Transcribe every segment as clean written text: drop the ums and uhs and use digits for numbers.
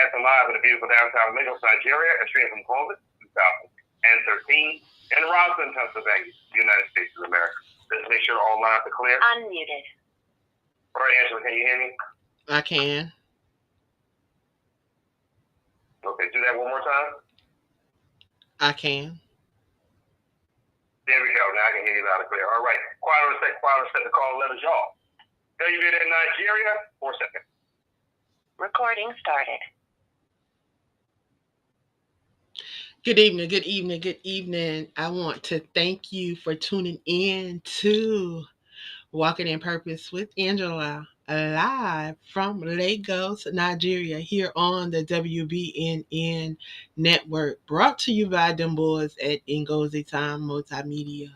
broadcasting live in the beautiful downtown Liggins, Nigeria, and streaming from Columbus, 2013, and Roslyn, Pennsylvania, United States of America. Let's make sure all lines are clear. Unmuted. All right, Angela, can you hear me? I can. Okay, do that one more time. I can. There we go. Now I can hear you loud and clear. All right. Quiet on set the call letters, y'all. WBNN Nigeria, 4 seconds. Recording started. Good evening, good evening, good evening. I want to thank you for tuning in to Walking in Purpose with Angela, live from Lagos, Nigeria, here on the WBNN network, brought to you by them boys at Ngozi Time Multimedia.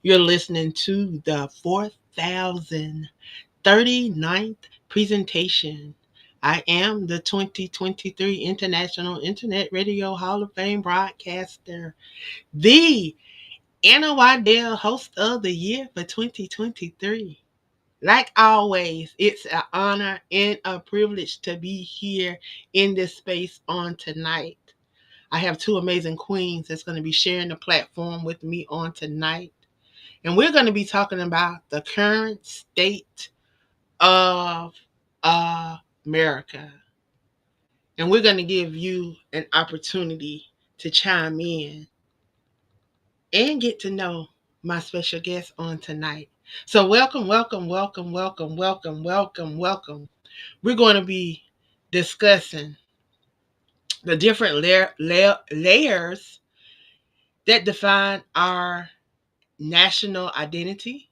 You're listening to the 4039th presentation. I am the 2023 International Internet Radio Hall of Fame broadcaster, the Anna Waddell Host of the Year for 2023. Like always, it's an honor and a privilege to be here in this space on tonight. I have two amazing queens that's going to be sharing the platform with me on tonight. And we're going to be talking about the current state of America. And we're going to give you an opportunity to chime in and get to know my special guest on tonight. So welcome. We're going to be discussing the different layers that define our national identity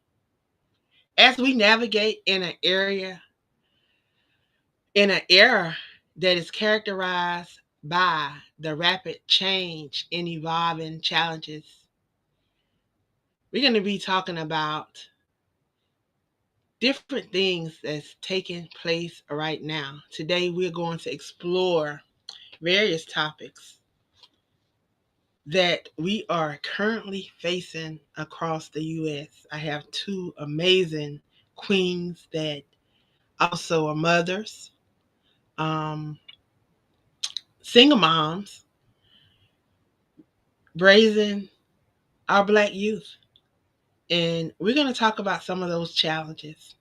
as we navigate in an era that is characterized by the rapid change and evolving challenges. We're going to be talking about different things that's taking place right now. Today, we're going to explore various topics that we are currently facing across the U.S. I have two amazing queens that also are mothers, single moms, raising our Black youth. And we're going to talk about some of those challenges.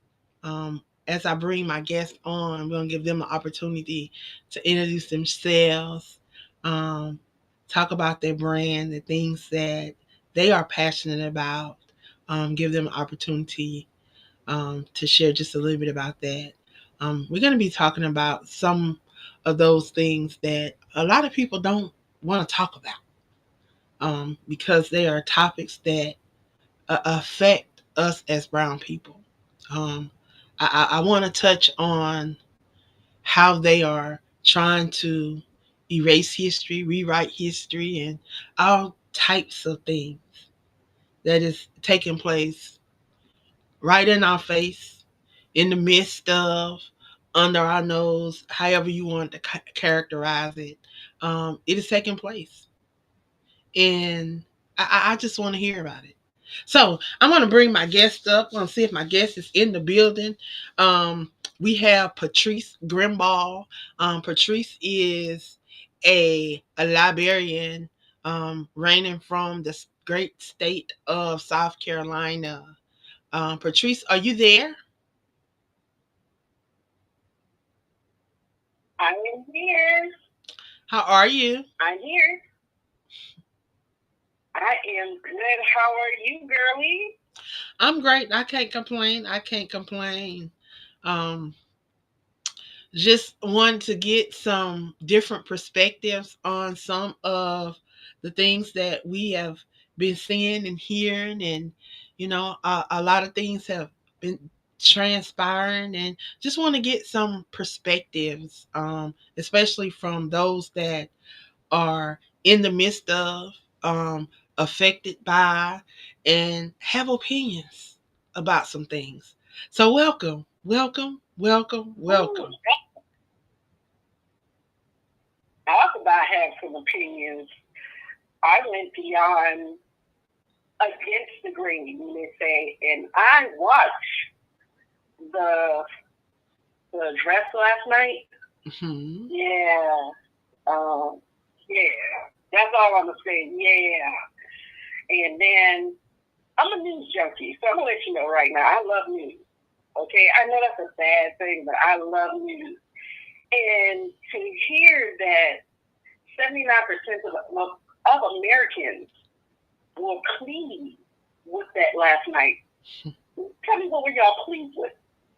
As I bring my guests on, I'm going to give them an opportunity to introduce themselves, talk about their brand, the things that they are passionate about, give them an opportunity to share just a little bit about that. We're going to be talking about some of those things that a lot of people don't want to talk about because they are topics that affect us as brown people. I want to touch on how they are trying to erase history, rewrite history, and all types of things that is taking place right in our face, in the midst of, under our nose, however you want to characterize it. It is taking place. And I just want to hear about it. So I'm going to bring my guest up. I'm going to see if my guest is in the building. We have Patrice Grimball. Patrice is a librarian reigning from the great state of South Carolina. Patrice, are you there? I am here. How are you? I'm here. I am good. How are you, girlie? I'm great. I can't complain. Just wanted to get some different perspectives on some of the things that we have been seeing and hearing, and a lot of things have been transpiring, and just want to get some perspectives, especially from those that are in the midst of, affected by, and have opinions about some things. So welcome. I also have some opinions. I went beyond against the grain, they say, and I watched the address last night. Mm-hmm. Yeah. Yeah. That's all I'm gonna say. Yeah. And then I'm a news junkie, so I'm gonna let you know right now. I love news. Okay, I know that's a bad thing, but I love news. And to hear that 79% of Americans were pleased with that last night. Tell me what were y'all pleased with?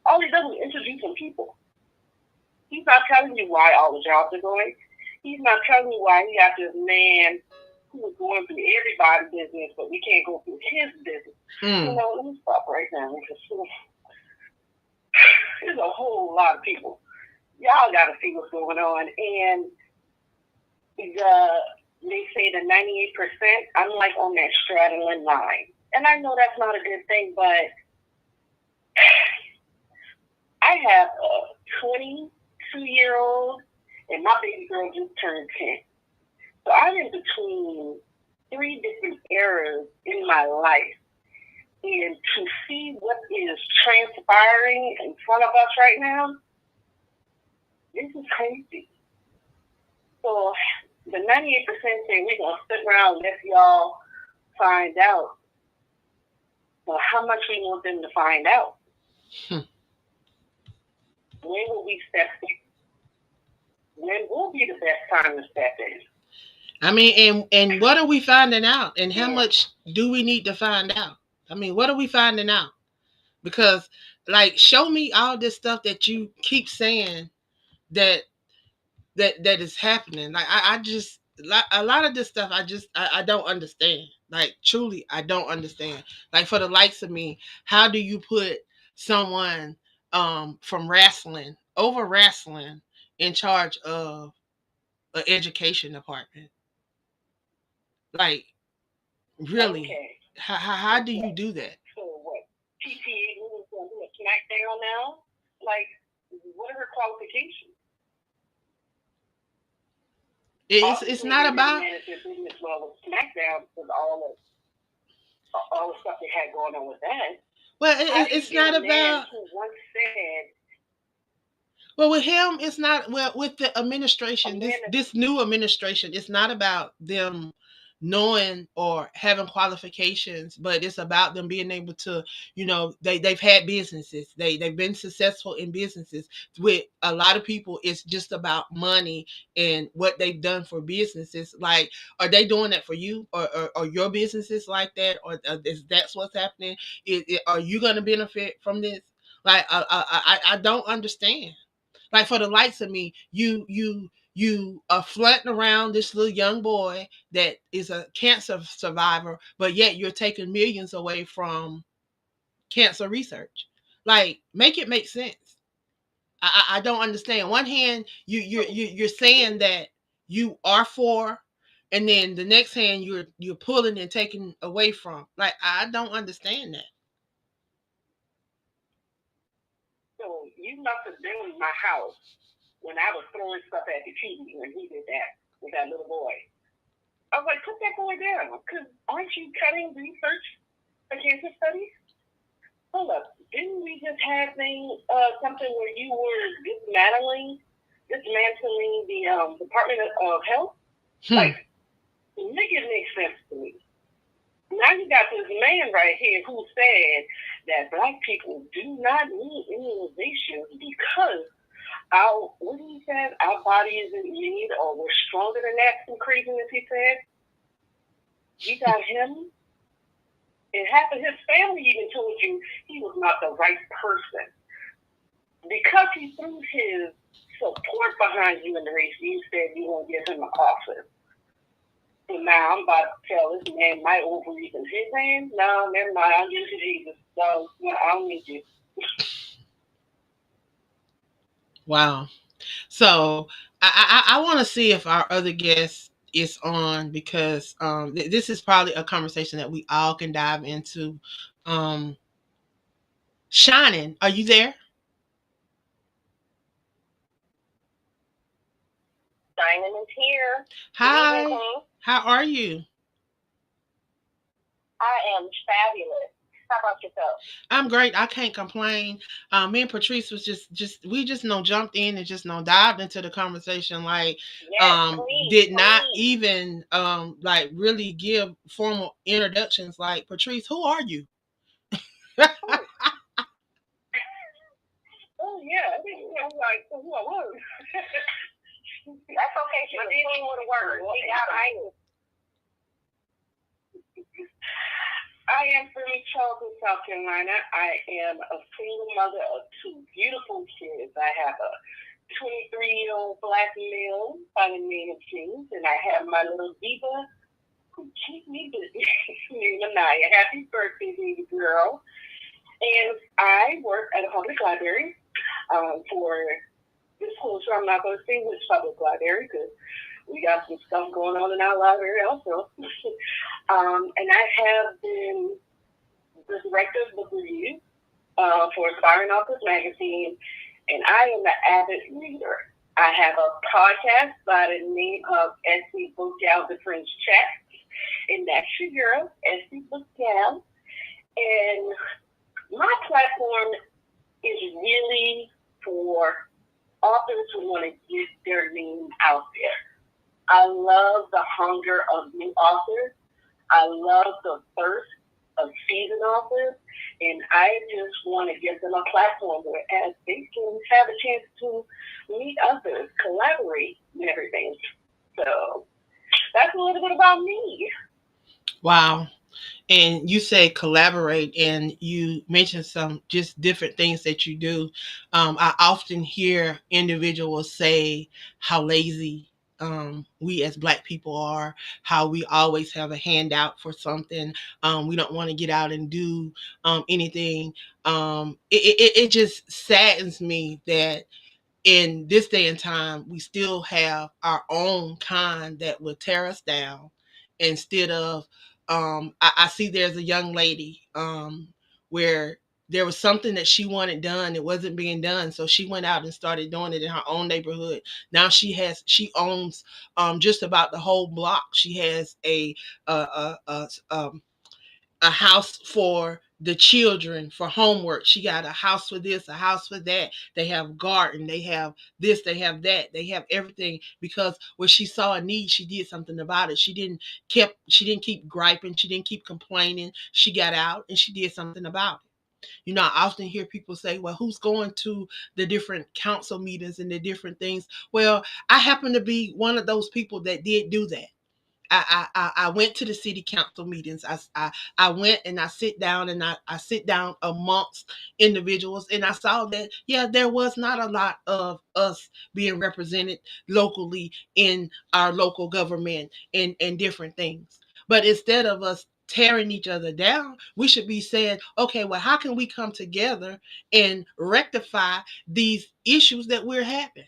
All he does is introduce some people. He's not telling you why all the jobs are going. He's not telling you why he got this man who is going through everybody's business, but we can't go through his business. You know, let me stop right now. There's a whole lot of people. Y'all got to see what's going on. And they say the 98%, I'm like on that straddling line. And I know that's not a good thing, but I have a 22-year-old, and my baby girl just turned 10. So I'm in between 3 different eras in my life. And to see what is transpiring in front of us right now, this is crazy. So the 98% say we're going to sit around and let y'all find out. Well, how much we want them to find out? When will we step in? When will be the best time to step in? I mean, and what are we finding out? And how much do we need to find out? I mean, what are we finding out? Because, like, show me all this stuff that you keep saying that is happening. Like, I just, a lot of this stuff, I don't understand. Like, truly, I don't understand. Like, for the likes of me, how do you put someone from wrestling, over wrestling, in charge of an education department? Like, really? Okay. How do you do that? So what? PTA moving to a SmackDown now? Like, what are her qualifications? It's not about business well with SmackDown because all the stuff they had going on with that. Well, it's not about. Who once said. Well, with him, it's not. Well, with the administration, this new administration, it's not about them knowing or having qualifications, but it's about them being able to, you know, they've had businesses, they've been successful in businesses. With a lot of people, it's just about money and what they've done for businesses. Like, are they doing that for you, or your businesses like that, or is that's what's happening? Are you going to benefit from this? Like, I don't understand. Like, for the likes of me, you are flirting around this little young boy that is a cancer survivor, but yet you're taking millions away from cancer research. Like, make it make sense. I don't understand. On one hand, you're saying that you are for, and then the next hand you're pulling and taking away from. Like, I don't understand that. So you must have been in my house when I was throwing stuff at the TV when he did that with that little boy. I was like, put that boy down, because aren't you cutting research for cancer studies? Hold up, didn't we just have something where you were dismantling the Department of Health? Like, make it make sense to me. Now you got this man right here who said that Black people do not need immunization because what did he say? Our body is in need, or we're stronger than that. Some craziness he said. You got him, and half of his family even told you he was not the right person because he threw his support behind you in the race. You said you won't give him an office. So now I'm about to tell this man my ovaries in his hands. No, never mind. I'm using Jesus. So I don't need you. Wow. So I want to see if our other guest is on, because this is probably a conversation that we all can dive into. Shining, are you there? Shining is here. Hi. Mm-hmm. How are you? I am fabulous. How about yourself? I'm great. I can't complain. Me and Patrice was we just jumped in and just dived into the conversation like Yes, please, did not please. even like really give formal introductions. Like, Patrice, who are you? Oh yeah, I think I'm like who I was. That's okay. She was dealing with a word. I am from Charleston, South Carolina. I am a single mother of two beautiful kids. I have a 23-year-old black male by the name of James, and I have my little diva who keeps me busy named Anaya. Happy birthday, baby girl. And I work at a public library for this school, so I'm not going to say which public library because we got some stuff going on in our library also. And I have been the director of book review for Aspiring Authors Magazine, and I am an avid reader. I have a podcast by the name of SC Book Gal, The French Chat, and that's your girl, SC Book Gal. And my platform is really for authors who want to get their name out there. I love the hunger of new authors. I love the thirst of seasoned authors, and I just want to give them a platform where as they can have a chance to meet others, collaborate, and everything. So that's a little bit about me. Wow. And you say collaborate, and you mentioned some just different things that you do. I often hear individuals say how lazy we as Black people are, how we always have a handout for something. We don't want to get out and do anything. It just saddens me that in this day and time, we still have our own kind that will tear us down instead of, I see there's a young lady where there was something that she wanted done. It wasn't being done. So she went out and started doing it in her own neighborhood. Now she owns just about the whole block. She has a house for the children for homework. She got a house for this, a house for that. They have garden, they have this, they have that, they have everything, because when she saw a need, she did something about it. She didn't keep griping, she didn't keep complaining. She got out and she did something about it. I often hear people say, well, who's going to the different council meetings and the different things? Well, I happen to be one of those people that did do that. I went to the city council meetings. I went and I sit down and I sit down amongst individuals, and I saw that, yeah, there was not a lot of us being represented locally in our local government and different things. But instead of us tearing each other down, we should be saying, okay, well, how can we come together and rectify these issues that we're having?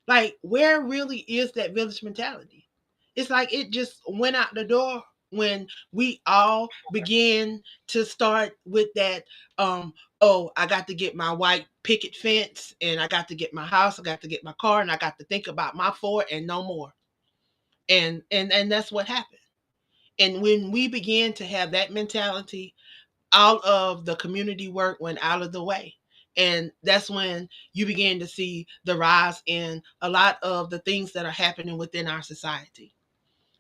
Like, where really is that village mentality? It's like it just went out the door when we all began to start with that, oh, I got to get my white picket fence, and I got to get my house, I got to get my car, and I got to think about my four and no more. And that's what happened. And when we began to have that mentality, all of the community work went out of the way. And that's when you begin to see the rise in a lot of the things that are happening within our society.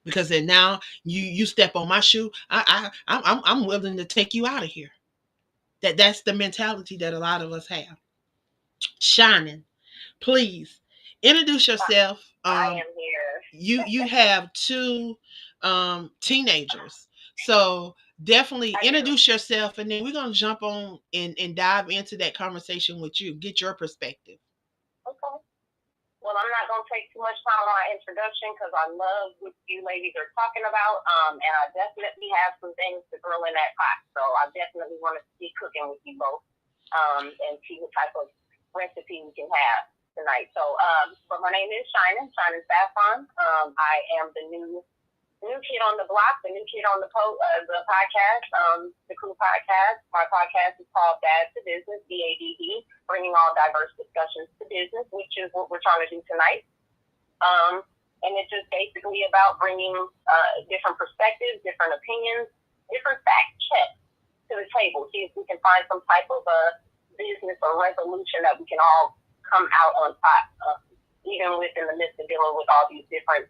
Because then now you step on my shoe, I'm willing to take you out of here. That's the mentality that a lot of us have. Shining, please introduce yourself. I am here. You have two teenagers, so definitely introduce yourself, and then we're going to jump on and dive into that conversation with you, get your perspective. Okay. Well, I'm not going to take too much time on my introduction because I love what you ladies are talking about, and I definitely have some things to throw in that pot. So I definitely want to be cooking with you both and see what type of recipe we can have tonight. So, but my name is Shining Saffron. I am the new kid on the block, the new kid on the podcast, the Crew Podcast. My podcast is called Bad to Business, BADD, bringing all diverse discussions to business, which is what we're trying to do tonight. And it's just basically about bringing different perspectives, different opinions, different fact checks to to the table, see if we can find some type of business or resolution that we can all come out on top of, even within the midst of dealing with all these different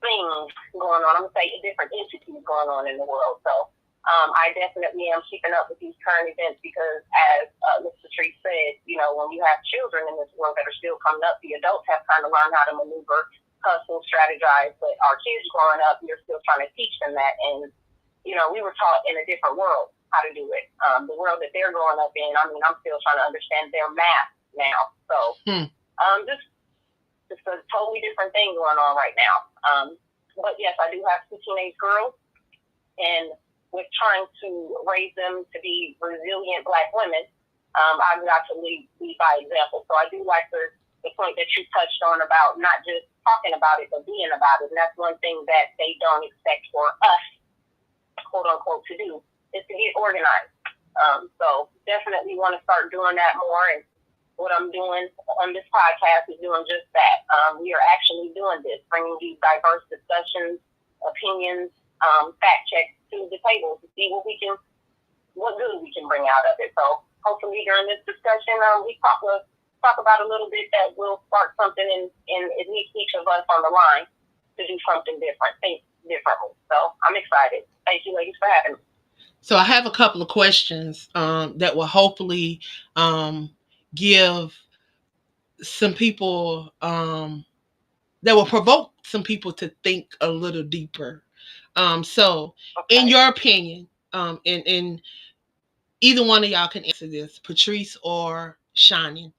things going on. I'm going to say different entities going on in the world. So I definitely am keeping up with these current events because, as Ms. Patrice said, you know, when you have children in this world that are still coming up, the adults have kind of learned how to maneuver, hustle, strategize, but our kids growing up, you're still trying to teach them that. And, you know, we were taught in a different world how to do it. The world that they're growing up in, I mean, I'm still trying to understand their math now. So just a totally different thing going on right now. But yes, I do have 2 teenage girls, and with trying to raise them to be resilient Black women, I've got to lead by example. So I do like the point that you touched on about not just talking about it, but being about it. And that's one thing that they don't expect for us, quote unquote, to do, is to get organized. So definitely want to start doing that more. And what I'm doing on this podcast is doing just that. We are actually doing this, bringing these diverse discussions, opinions, fact checks to the table to see what good we can bring out of it. So hopefully during this discussion, we talk about a little bit that will spark something in at least each of us on the line to do something different, think differently. So I'm excited. Thank you, ladies, for having me. So I have a couple of questions that will hopefully give some people that will provoke some people to think a little deeper. So Okay. in your opinion, and either one of y'all can answer this, Patrice or Shannon,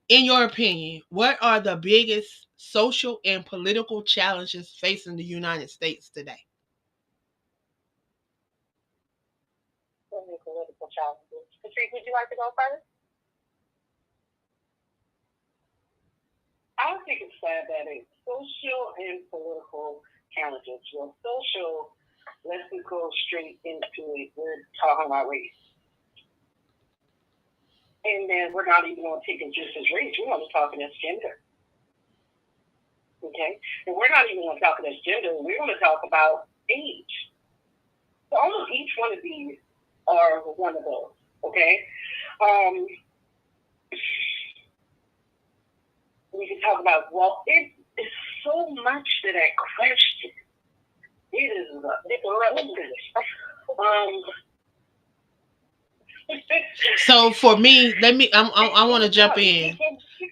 in your opinion, what are the biggest social and political challenges facing the United States today? Political challenges. Patrice, would you like to go first? I think it's sad that it's social and political challenges. Well, social, let's go straight into it. We're talking about race. And then we're not even going to take it just as race. We're going to talk as gender. Okay? And we're not even going to talk as gender. We're going to talk about age. So almost each one of these are one of those. Okay? We can talk about, well, it is so much to that question. It is So for me, I want to jump in.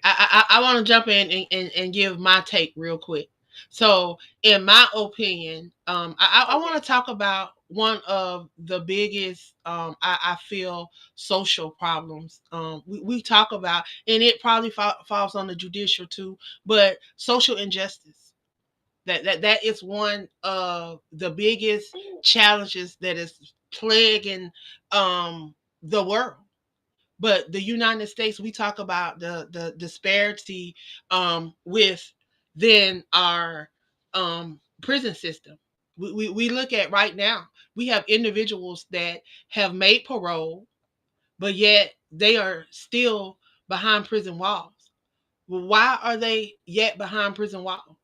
I want to jump in and give my take real quick. So in my opinion, I want to talk about one of the biggest, I feel, social problems we talk about, and it probably falls on the judicial too, but social injustice. That is one of the biggest challenges that is plaguing the world. But the United States, we talk about the disparity with then our prison system. We look at right now, we have individuals that have made parole, but yet they are still behind prison walls. Why are they yet behind prison walls?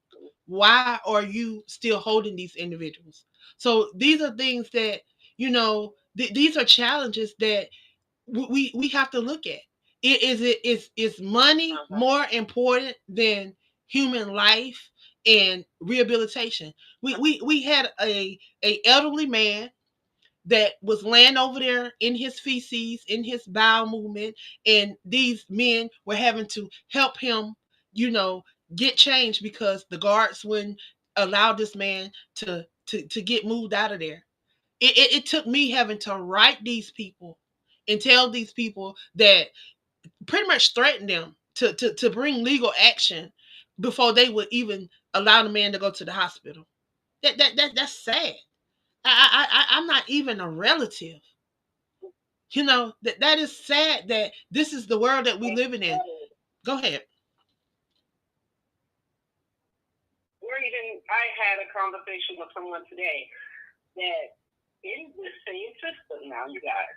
Why are you still holding these individuals? So these are things that, these are challenges that we have to look at. Is money more important than human life and rehabilitation? We had a elderly man that was laying over there in his feces, in his bowel movement, and these men were having to help him, get changed because the guards wouldn't allow this man to get moved out of there. It took me having to write these people and tell these people that, pretty much threaten them to bring legal action before they would even allow the man to go to the hospital. That's sad. I'm not even a relative. That is sad that this is the world that we living in. Go ahead. I had a conversation with someone today that in the same system now, you guys,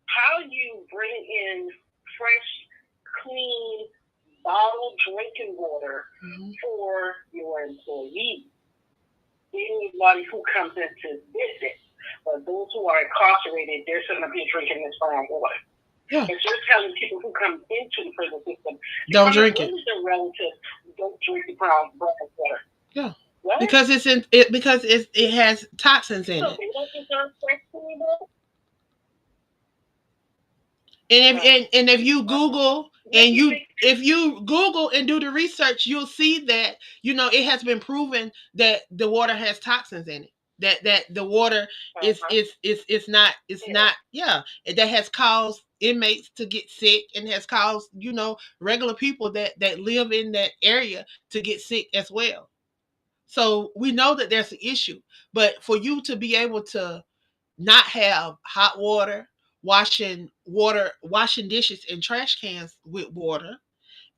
how you bring in fresh, clean, bottled drinking water for your employees, anybody who comes in to visit, But those who are incarcerated, they're sitting up here drinking this brown water. Yeah. It's just telling people who come into the prison system, Don't drink it. Don't drink the brown water. Yeah. What? Because it has toxins in it. They don't deserve fresh water? And if you Google and do the research, you'll see that, you know, it has been proven that the water has toxins in it. That the water is not that has caused inmates to get sick and has caused, you know, regular people that live in that area to get sick as well. So we know that there's an issue, but for you to be able to not have hot water, washing dishes and trash cans with water,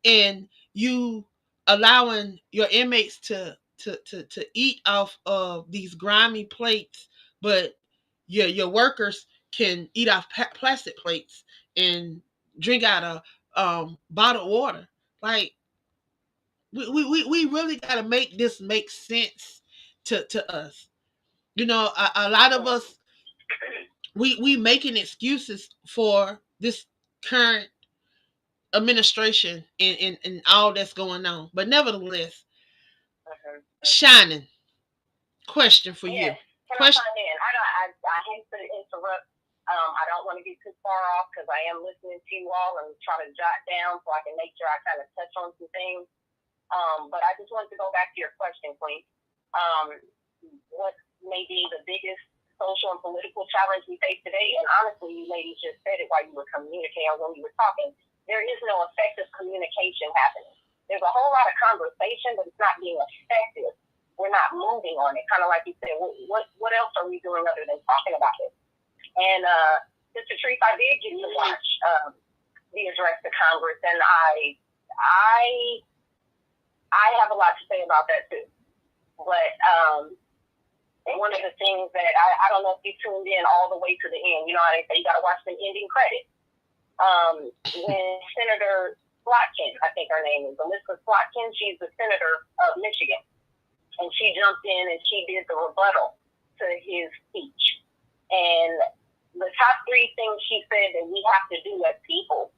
and you allowing your inmates to eat off of these grimy plates, but your workers can eat off plastic plates and drink out of bottled water. Like, we really got to make this make sense to us. You know, a lot of us, we making excuses for this current administration and all that's going on. But nevertheless, Shining, question for you. Question. I hate to interrupt. I don't want to get too far off because I am listening to you all and trying to jot down so I can make sure I kind of touch on some things. But I just wanted to go back to your question, Queen. What may be the biggest social and political challenge we face today? And honestly, you ladies just said it while you were communicating, when you were talking. There is no effective communication happening. There's a whole lot of conversation, but it's not being effective. We're not moving on it. Kind of like you said, what else are we doing other than talking about it? And Sister Trees, I did get to watch the address to Congress, and I have a lot to say about that too. But one of the things that I don't know if you tuned in all the way to the end. You know how they say you got to watch the ending credits. When Senator Slotkin, I think her name is Elizabeth Slotkin, she's the senator of Michigan, and she jumped in and she did the rebuttal to his speech. And the top three things she said that we have to do as people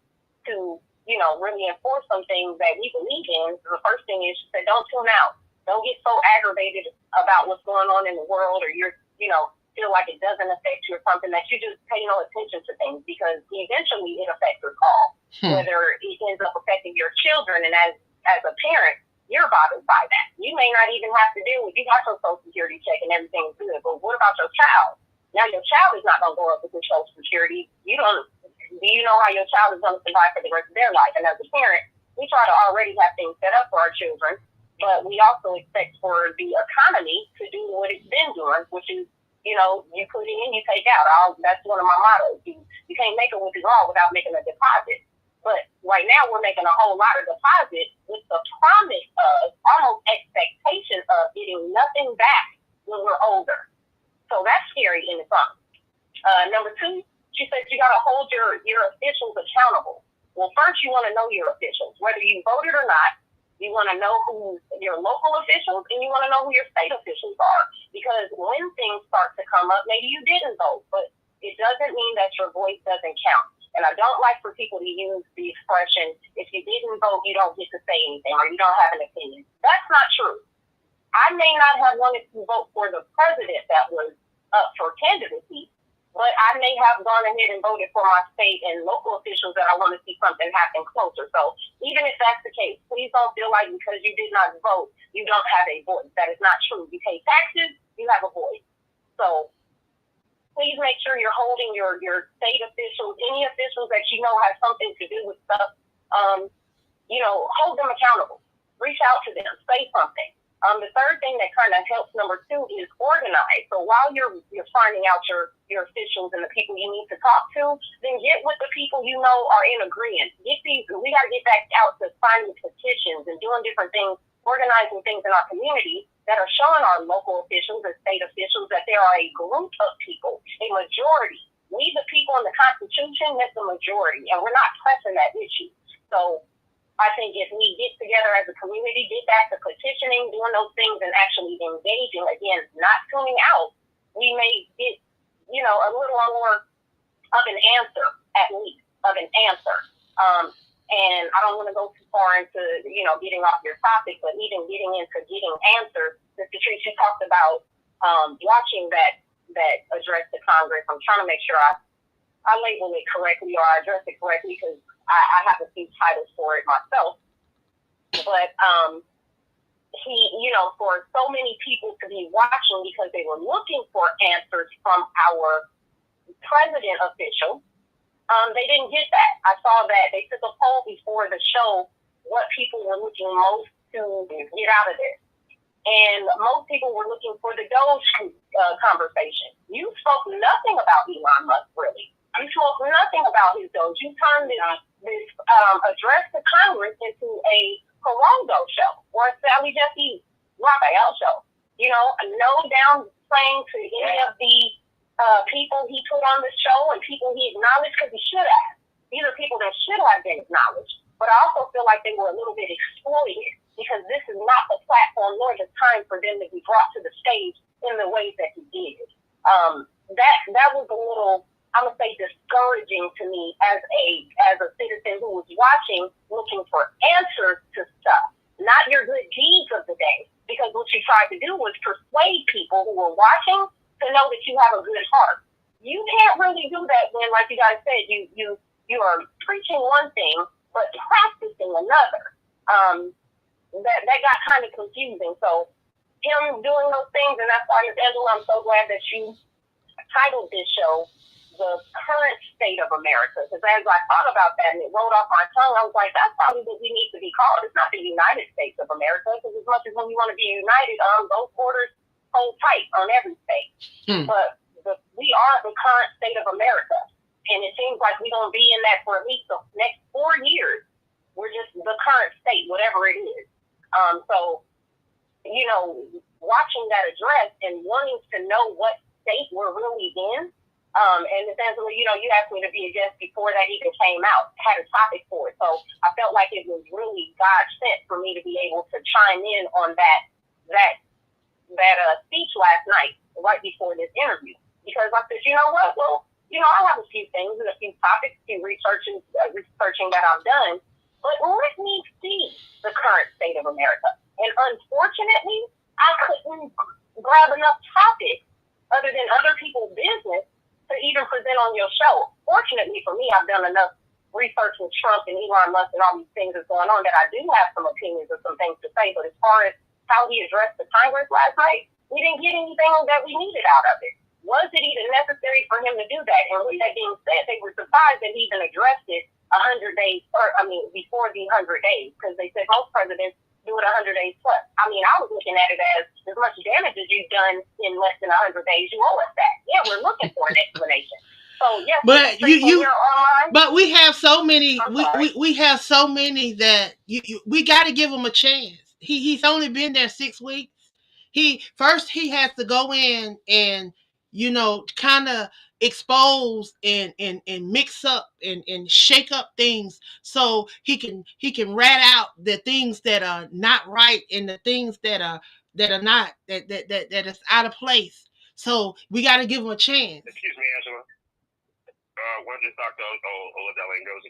to, you know, really enforce some things that we believe in. The first thing is she said, don't tune out. Don't get so aggravated about what's going on in the world, or you're, you know, feel like it doesn't affect you or something, that you just pay no attention to things, because eventually it affects us all. Whether it ends up affecting your children, and as a parent, you're bothered by that. You may not even have to deal with, you got your Social Security check and everything's good, but what about your child? Now your child is not going to grow up with your Social Security. Do you know how your child is going to survive for the rest of their life? And as a parent, we try to already have things set up for our children, but we also expect for the economy to do what it's been doing, which is, you know, you put in, you take out. That's one of my mottos. You can't make a withdrawal without making a deposit. But right now we're making a whole lot of deposits with the promise of, almost expectation of, getting nothing back when we're older. So that's scary in its own. Number two, she said you got to hold your officials accountable. Well, first you want to know your officials, whether you voted or not. You want to know who your local officials, and you want to know who your state officials are. Because when things start to come up, maybe you didn't vote, but it doesn't mean that your voice doesn't count. And I don't like for people to use the expression, if you didn't vote, you don't get to say anything, or you don't have an opinion. That's not true. I may not have wanted to vote for the president that was up for candidacy, but I may have gone ahead and voted for my state and local officials that I want to see something happen closer. So even if that's the case, please don't feel like because you did not vote, you don't have a voice. That is not true. You pay taxes, you have a voice. So please make sure you're holding your state officials, any officials that you know have something to do with stuff, you know, hold them accountable. Reach out to them, say something. The third thing that kind of helps, number two, is organize. So while you're finding out your officials and the people you need to talk to, then get with the people you know are in agreement. We got to get back out to finding petitions and doing different things, organizing things in our community that are showing our local officials and state officials that there are a group of people, a majority. We, the people in the Constitution, that's the majority, and we're not pressing that issue. So I think if we get together as a community, get back to petitioning, doing those things, and actually engaging, again, not tuning out, we may get a little more of an answer, at least, of an answer. And I don't want to go too far into, getting off your topic, but even getting into getting answers, Mr. Trees, you talked about watching that address to Congress. I'm trying to make sure I label it correctly or I address it correctly because I have a few titles for it myself. But he, for so many people to be watching because they were looking for answers from our president officials, they didn't get that. I saw that they took a poll before the show what people were looking most to get out of this. And most people were looking for the Doge conversation. You spoke nothing about Elon Musk, really. You spoke nothing about his Doge. You turned this address to Congress into a Carongo show or a Sally Jesse Raphael show. No downplaying to any of the people he put on the show and people he acknowledged because he should have. These are people that should have been acknowledged. But I also feel like they were a little bit exploited because this is not the platform nor the time for them to be brought to the stage in the ways that he did. That was a little, I'm gonna say, discouraging to me as a citizen who was watching, looking for answers to stuff, not your good deeds of the day. Because what you tried to do was persuade people who were watching to know that you have a good heart. You can't really do that when, like you guys said, you are preaching one thing but practicing another. That got kind of confusing. So him doing those things, and that's why, Ms. Angela, I'm so glad that you titled this show The Current State of America. Because as I thought about that and it rolled off my tongue, I was like, that's probably what we need to be called. It's not the United States of America, because as much as when we want to be united, those borders hold tight on every state. But we are the current state of America. And it seems like we're going to be in that for at least the next 4 years. We're just the current state, whatever it is. So, watching that address and wanting to know what state we're really in, and essentially, you asked me to be a guest before that even came out, had a topic for it. So I felt like it was really God sent for me to be able to chime in on that speech last night, right before this interview. Because I said, you know what? Well, I have a few things and a few topics, a few researching that I've done, but let me see the current state of America. And unfortunately, I couldn't grab enough topics other than other people's business to even present on your show. Fortunately for me, I've done enough research with Trump and Elon Musk and all these things that's going on that I do have some opinions or some things to say. But as far as how he addressed the Congress last night, we didn't get anything that we needed out of it. Was it even necessary for him to do that? And with that being said, they were surprised that he even addressed it 100 days, before the 100 days, because they said most presidents do it 100 days plus. I was looking at it as much damage as you've done in less than 100 days, you owe us that. Yeah, we're looking for an explanation. So yes, but we have so many. We have so many that we got to give him a chance. He's only been there 6 weeks. He has to go in and kind of expose and mix up and shake up things so he can rat out the things that are not right and the things that are not that is out of place. So we got to give him a chance. Excuse me, Angela. When this Dr. Oladele goes,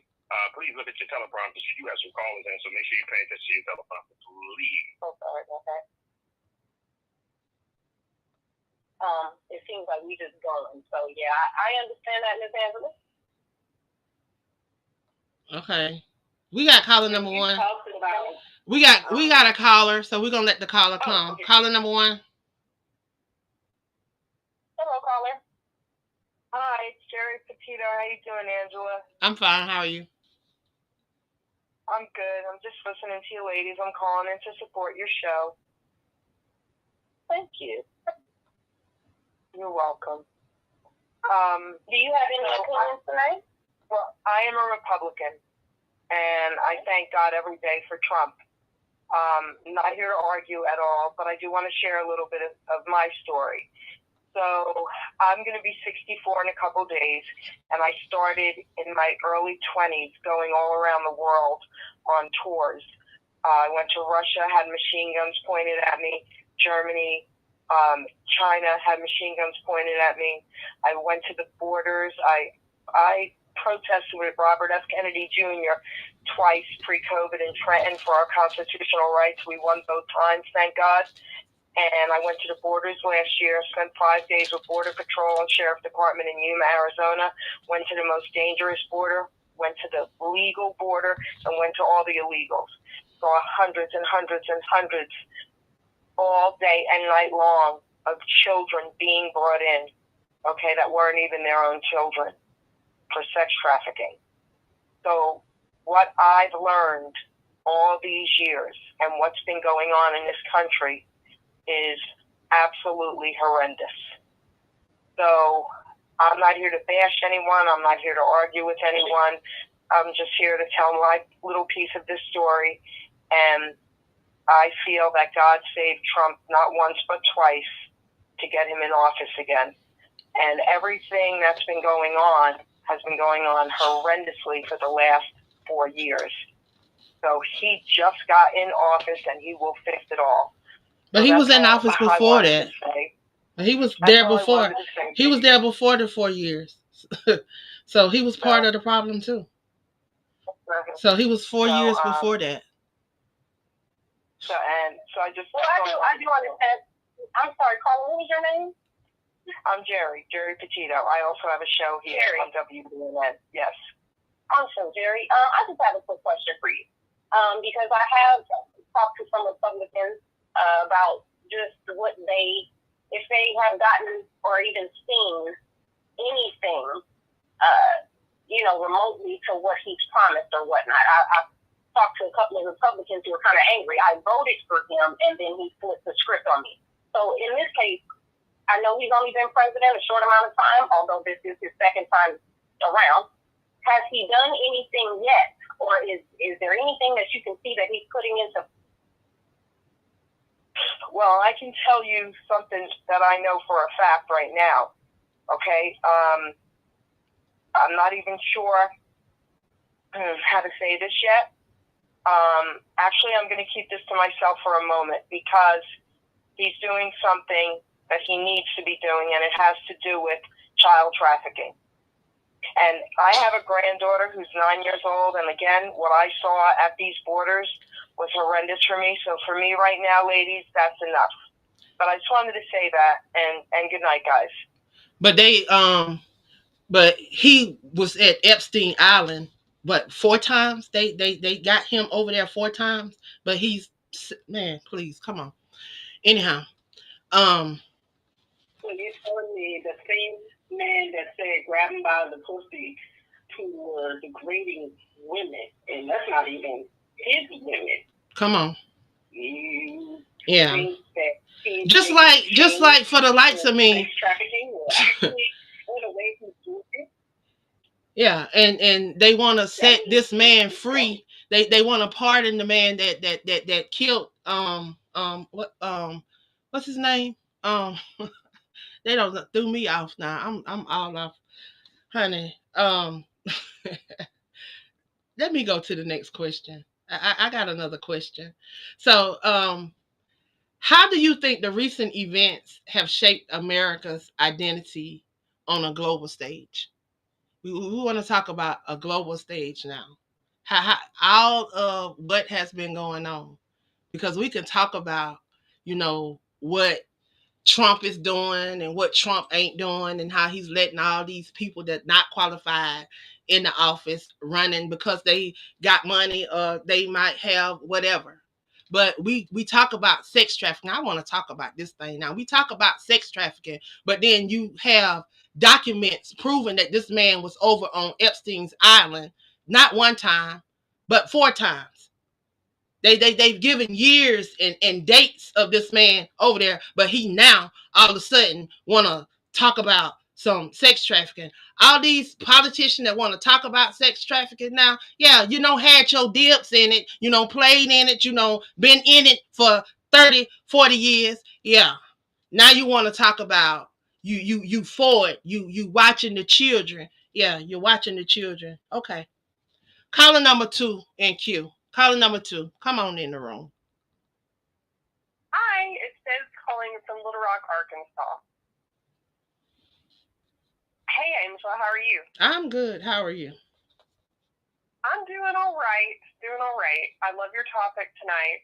please look at your teleprompter. You have some callers in, so make sure you pay attention to your teleprompter, please. Oh, sorry about that. It seems like we just going. So yeah, I understand that, Ms. Angela. Okay. We got caller number one. We got a caller, so we're gonna let the caller come. Okay. Caller number one. Hello, caller. Hi, it's Jerry Petito. How you doing, Angela? I'm fine. How are you? I'm good. I'm just listening to you ladies. I'm calling in to support your show. Thank you. You're welcome. Do you have any opinions tonight? Well, I am a Republican, and I thank God every day for Trump. Not here to argue at all, but I do want to share a little bit of my story. So I'm going to be 64 in a couple days, and I started in my early 20s going all around the world on tours. I went to Russia, had machine guns pointed at me, Germany, China had machine guns pointed at me. I went to the borders. I protested with Robert F. Kennedy Jr. twice pre-COVID in Trenton for our constitutional rights. We won both times, thank God. And I went to the borders last year, spent 5 days with Border Patrol and Sheriff Department in Yuma, Arizona, went to the most dangerous border, went to the legal border, and went to all the illegals. Saw hundreds and hundreds and hundreds all day and night long of children being brought in, okay, that weren't even their own children, for sex trafficking. So what I've learned all these years and what's been going on in this country is absolutely horrendous. So I'm not here to bash anyone. I'm not here to argue with anyone. I'm just here to tell my little piece of this story. And I feel that God saved Trump not once but twice to get him in office again. And everything that's been going on has been going on horrendously for the last 4 years. So he just got in office and he will fix it all. But he was in office before that. He was there before. He was there before the 4 years. So he was part of the problem too. So he was 4 years before that. So I just. Well, I do understand. I'm sorry, Carla. What was your name? I'm Jerry Petito. I also have a show here on WBNN. Yes. Awesome, Jerry. I just have a quick question for you. Because I have talked to some Republicans about just what if they have gotten or even seen anything, remotely to what he's promised or whatnot. I talked to a couple of Republicans who were kind of angry. I voted for him, and then he flipped the script on me. So in this case, I know he's only been president a short amount of time, although this is his second time around. Has he done anything yet? Or is there anything that you can see that he's putting into? Well, I can tell you something that I know for a fact right now. Okay? I'm not even sure how to say this yet. Actually, I'm going to keep this to myself for a moment because he's doing something that he needs to be doing, and it has to do with child trafficking. And I have a granddaughter who's 9 years old, and again, what I saw at these borders was horrendous for me. So for me right now, ladies, that's enough. But I just wanted to say that, and good night, guys. But he was at Epstein Island, 4 times? They got him over there 4 times, but man, please, come on. Anyhow, So you're telling me the same man that said grab him by the pussy who were degrading women, and that's not even his women. Come on. You yeah. Think that just like for the likes of me. Trafficking will actually put away from it. Yeah, and they want to set this man free. They want to pardon the man that killed what's his name? They don't threw me off now. I'm all off, honey. Let me go to the next question. I got another question. So, how do you think the recent events have shaped America's identity on a global stage? We want to talk about a global stage now. How all of what has been going on, because we can talk about, what Trump is doing and what Trump ain't doing, and how he's letting all these people that not qualified in the office running because they got money or they might have whatever. But we talk about sex trafficking. I want to talk about this thing now. We talk about sex trafficking, but then you have documents proving that this man was over on Epstein's Island, not 1 time, but 4 times. They've given years and dates of this man over there, but he now all of a sudden want to talk about some sex trafficking. All these politicians that want to talk about sex trafficking now, had your dips in it, played in it, been in it for 30, 40 years. Yeah. Now you want to talk about you for it. You watching the children. Yeah, you're watching the children. Okay. Caller number 2 in queue. Caller number 2. Come on in the room. Hi, it's Des calling from Little Rock, Arkansas. Hey, Angela, how are you? I'm good. How are you? I'm doing all right. I love your topic tonight.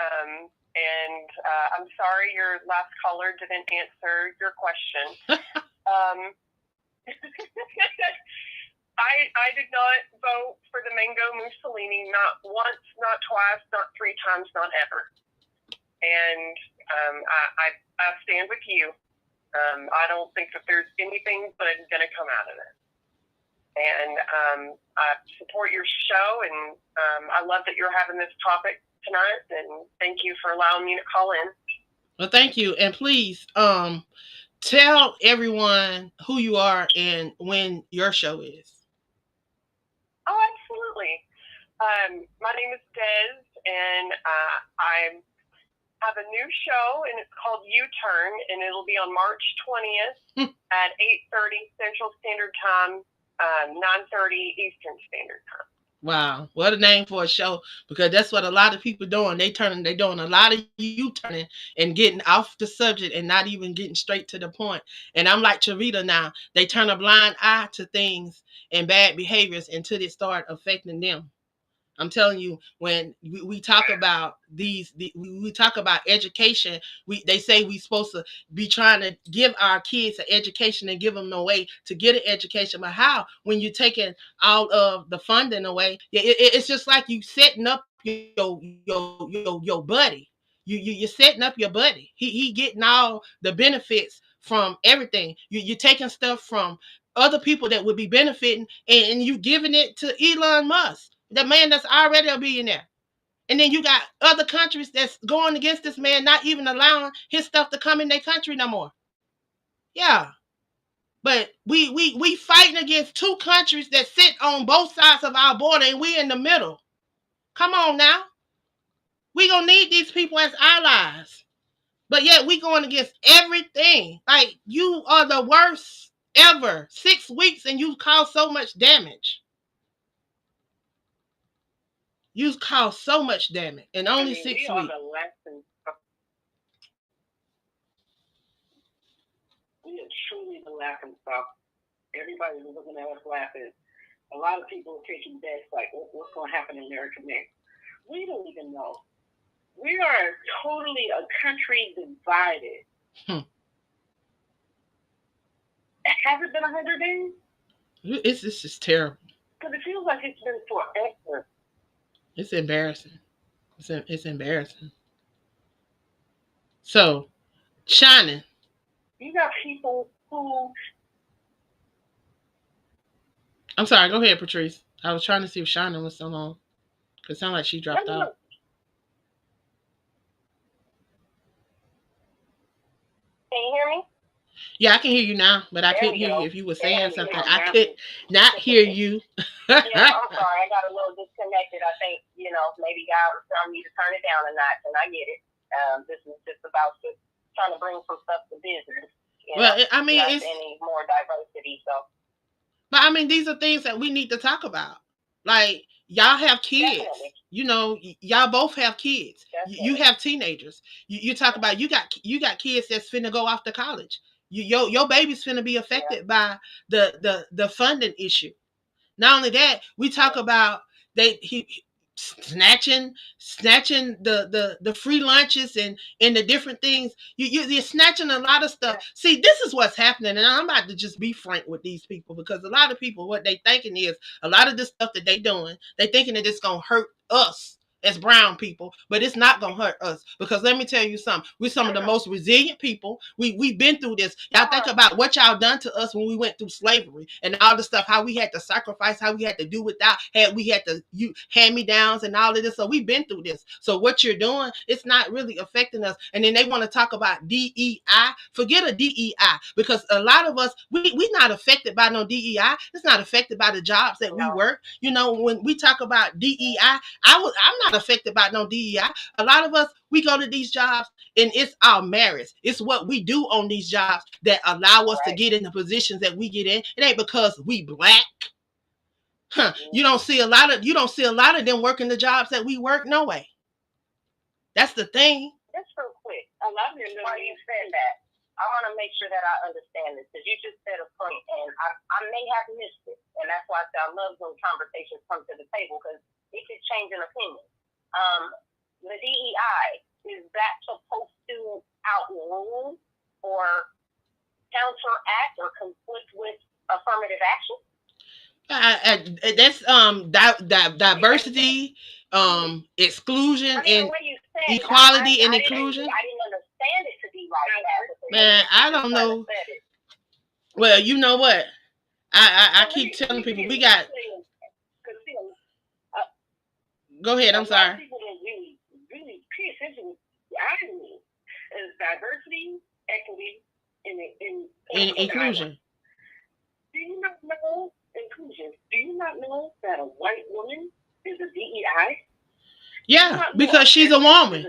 And I'm sorry your last caller didn't answer your question. I did not vote for the Mango Mussolini, not once, not twice, not three times, not ever. And I stand with you. I don't think that there's anything good going to come out of it. And I support your show, and I love that you're having this topic tonight, and thank you for allowing me to call in. Well, thank you. And please tell everyone who you are and when your show is. Oh, absolutely. My name is Des, and I have a new show, and it's called U-Turn, and it'll be on March 20th at 8:30 Central Standard Time, 9:30 Eastern Standard Time. Wow, what a name for a show, because that's what a lot of people doing. They doing a lot of U-turning and getting off the subject and not even getting straight to the point. And I'm like Charita now. They turn a blind eye to things and bad behaviors until it start affecting them. I'm telling you, when we talk about we talk about education, they say we supposed to be trying to give our kids an education and give them no way to get an education. But how, when you're taking all of the funding away? It's just like you setting up your buddy. You're setting up your buddy. He getting all the benefits from everything. You're taking stuff from other people that would be benefiting, and you giving it to Elon Musk, the man that's already a billionaire. And then you got other countries that's going against this man, not even allowing his stuff to come in their country no more. Yeah. But we fighting against two countries that sit on both sides of our border, and we in the middle. Come on now. We gonna need these people as allies. But yet we going against everything. Like, you are the worst ever. 6 weeks and you caused so much damage. You caused so much damage in only 6 weeks. We are truly the laughing stock. Everybody's looking at us laughing. A lot of people are taking bets like, what's going to happen in America next? We don't even know. We are totally a country divided. Has it been 100 days? It's just terrible. Because it feels like it's been forever. It's embarrassing. It's embarrassing. So, Shannon. You got people who... I'm sorry, go ahead, Patrice. I was trying to see if Shannon was still on. Because it sounded like she dropped out. Can you hear me? Yeah, I can hear you now, but I couldn't hear you if you were saying something. I could not hear you. Yeah, I'm sorry. I got a little disconnected. I think, maybe God was telling me to turn it down a notch, and I get it. This is just about trying to bring some stuff to business. Well, I mean, it's any more diversity. So, but I mean, these are things that we need to talk about. Like, y'all have kids. Definitely. Y'all both have kids. Definitely. You have teenagers. You talk about you got kids that's finna go off to college. Your baby's finna be affected by the funding issue. Not only that, we talk about snatching the free lunches and the different things. You're snatching a lot of stuff. See, this is what's happening, and I'm about to just be frank with these people, because a lot of people, what they thinking is a lot of this stuff that they doing, they thinking that it's gonna hurt us as brown people, but it's not gonna hurt us, because let me tell you something, we're some of the most resilient people. We've been through this. Y'all think about what y'all done to us when we went through slavery and all the stuff, how we had to sacrifice, how we had to do without, we had to hand-me-downs and all of this. So we've been through this. So what you're doing, it's not really affecting us. And then they want to talk about DEI. Forget a DEI, because a lot of us, we not affected by no DEI. It's not affected by the jobs that we work. When we talk about DEI, I'm not affected by no DEI. A lot of us, we go to these jobs and it's our merits. It's what we do on these jobs that allow us to get in the positions that we get in. It ain't because we black. You don't see a lot of them working the jobs that we work. No way. That's the thing. Just real quick. I love you. Why you said that? I want to make sure that I understand this, because you just said a point, and I may have missed it, and that's why I say I love when conversations come to the table, because it could change an opinion. The DEI, is that supposed to outrule or counteract or conflict with affirmative action? That's diversity, exclusion, and equality and inclusion. I didn't understand it to be like that. Man, I don't know. Well, you know what? I keep telling people we got. Go ahead. I'm sorry. People don't really pay attention. I mean, is diversity, equity, and inclusion. Do you not know inclusion? Do you not know that a white woman is a DEI? Yeah, because she's a woman.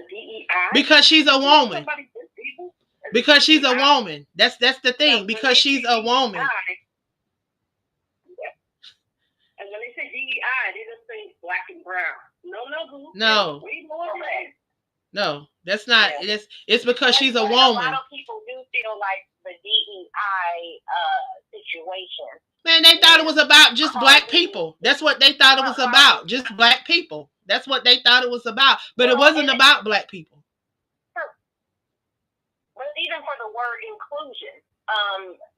Because she's a woman. Because she's a woman. That's the thing. Because she's a woman. And when they say DEI, they just say black and brown. No. No. Way more than that. No, that's not. Yeah. It's because she's a woman. A lot of people do feel like the DEI situation. Man, they thought it was about just black people. That's what they thought it was about. Just black people. That's what they thought it was about. But it wasn't about black people. But even for the word inclusion,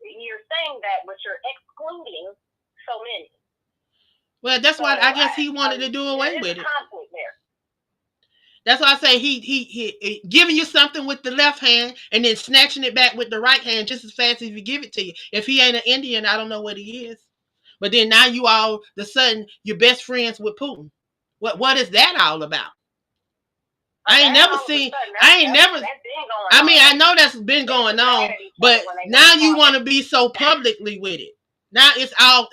you're saying that, but you're excluding so many. Well, that's why I guess he wanted to do away with it. That's why I say he giving you something with the left hand and then snatching it back with the right hand just as fast as he give it to you. If he ain't an Indian, I don't know what he is. But then now you all of a sudden you're best friends with Putin. What is that all about? I ain't never seen. I mean, I know that's been going on, but now you want to be so publicly with it. Now it's all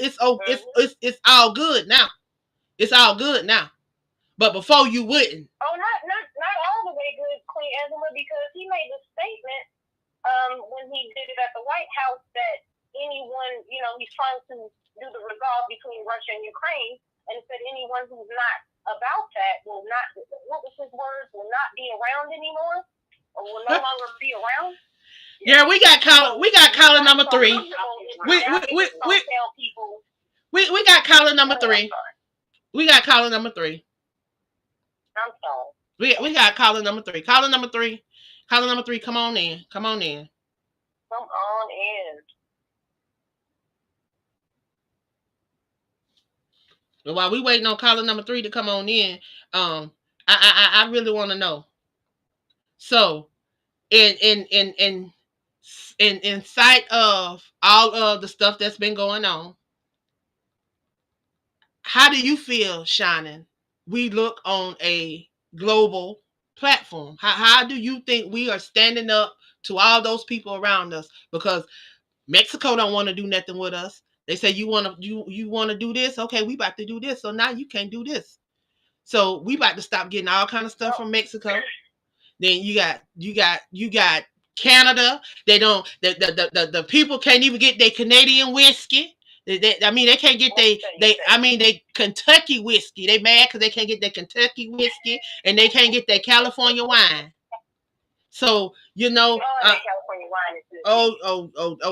all good now. It's all good now. But before you wouldn't. Oh, not all the way good, Queen Angela, because he made a statement when he did it at the White House that anyone, he's trying to do the resolve between Russia and Ukraine, and said anyone who's not about that will not, what was his words, will not be around anymore, or will no longer be around. Yeah, we got caller number 3. We got caller number 3. We got caller number 3. I'm sorry. We got caller number 3. Caller number 3. Caller number 3. Come on in. Come on in. While we waiting on caller number 3 to come on in, I really want to know. So, in sight of all of the stuff that's been going on, how do you feel, Shannon? We look on a global platform. How do you think we are standing up to all those people around us? Because Mexico don't want to do nothing with us. They say you want to do this. Okay, we about to do this. So now you can't do this. So we about to stop getting all kind of stuff from Mexico. Then you got Canada. They don't. The people can't even get their Canadian whiskey. They can't get they Kentucky whiskey. They mad because they can't get their Kentucky whiskey and they can't get their California wine. So California wine is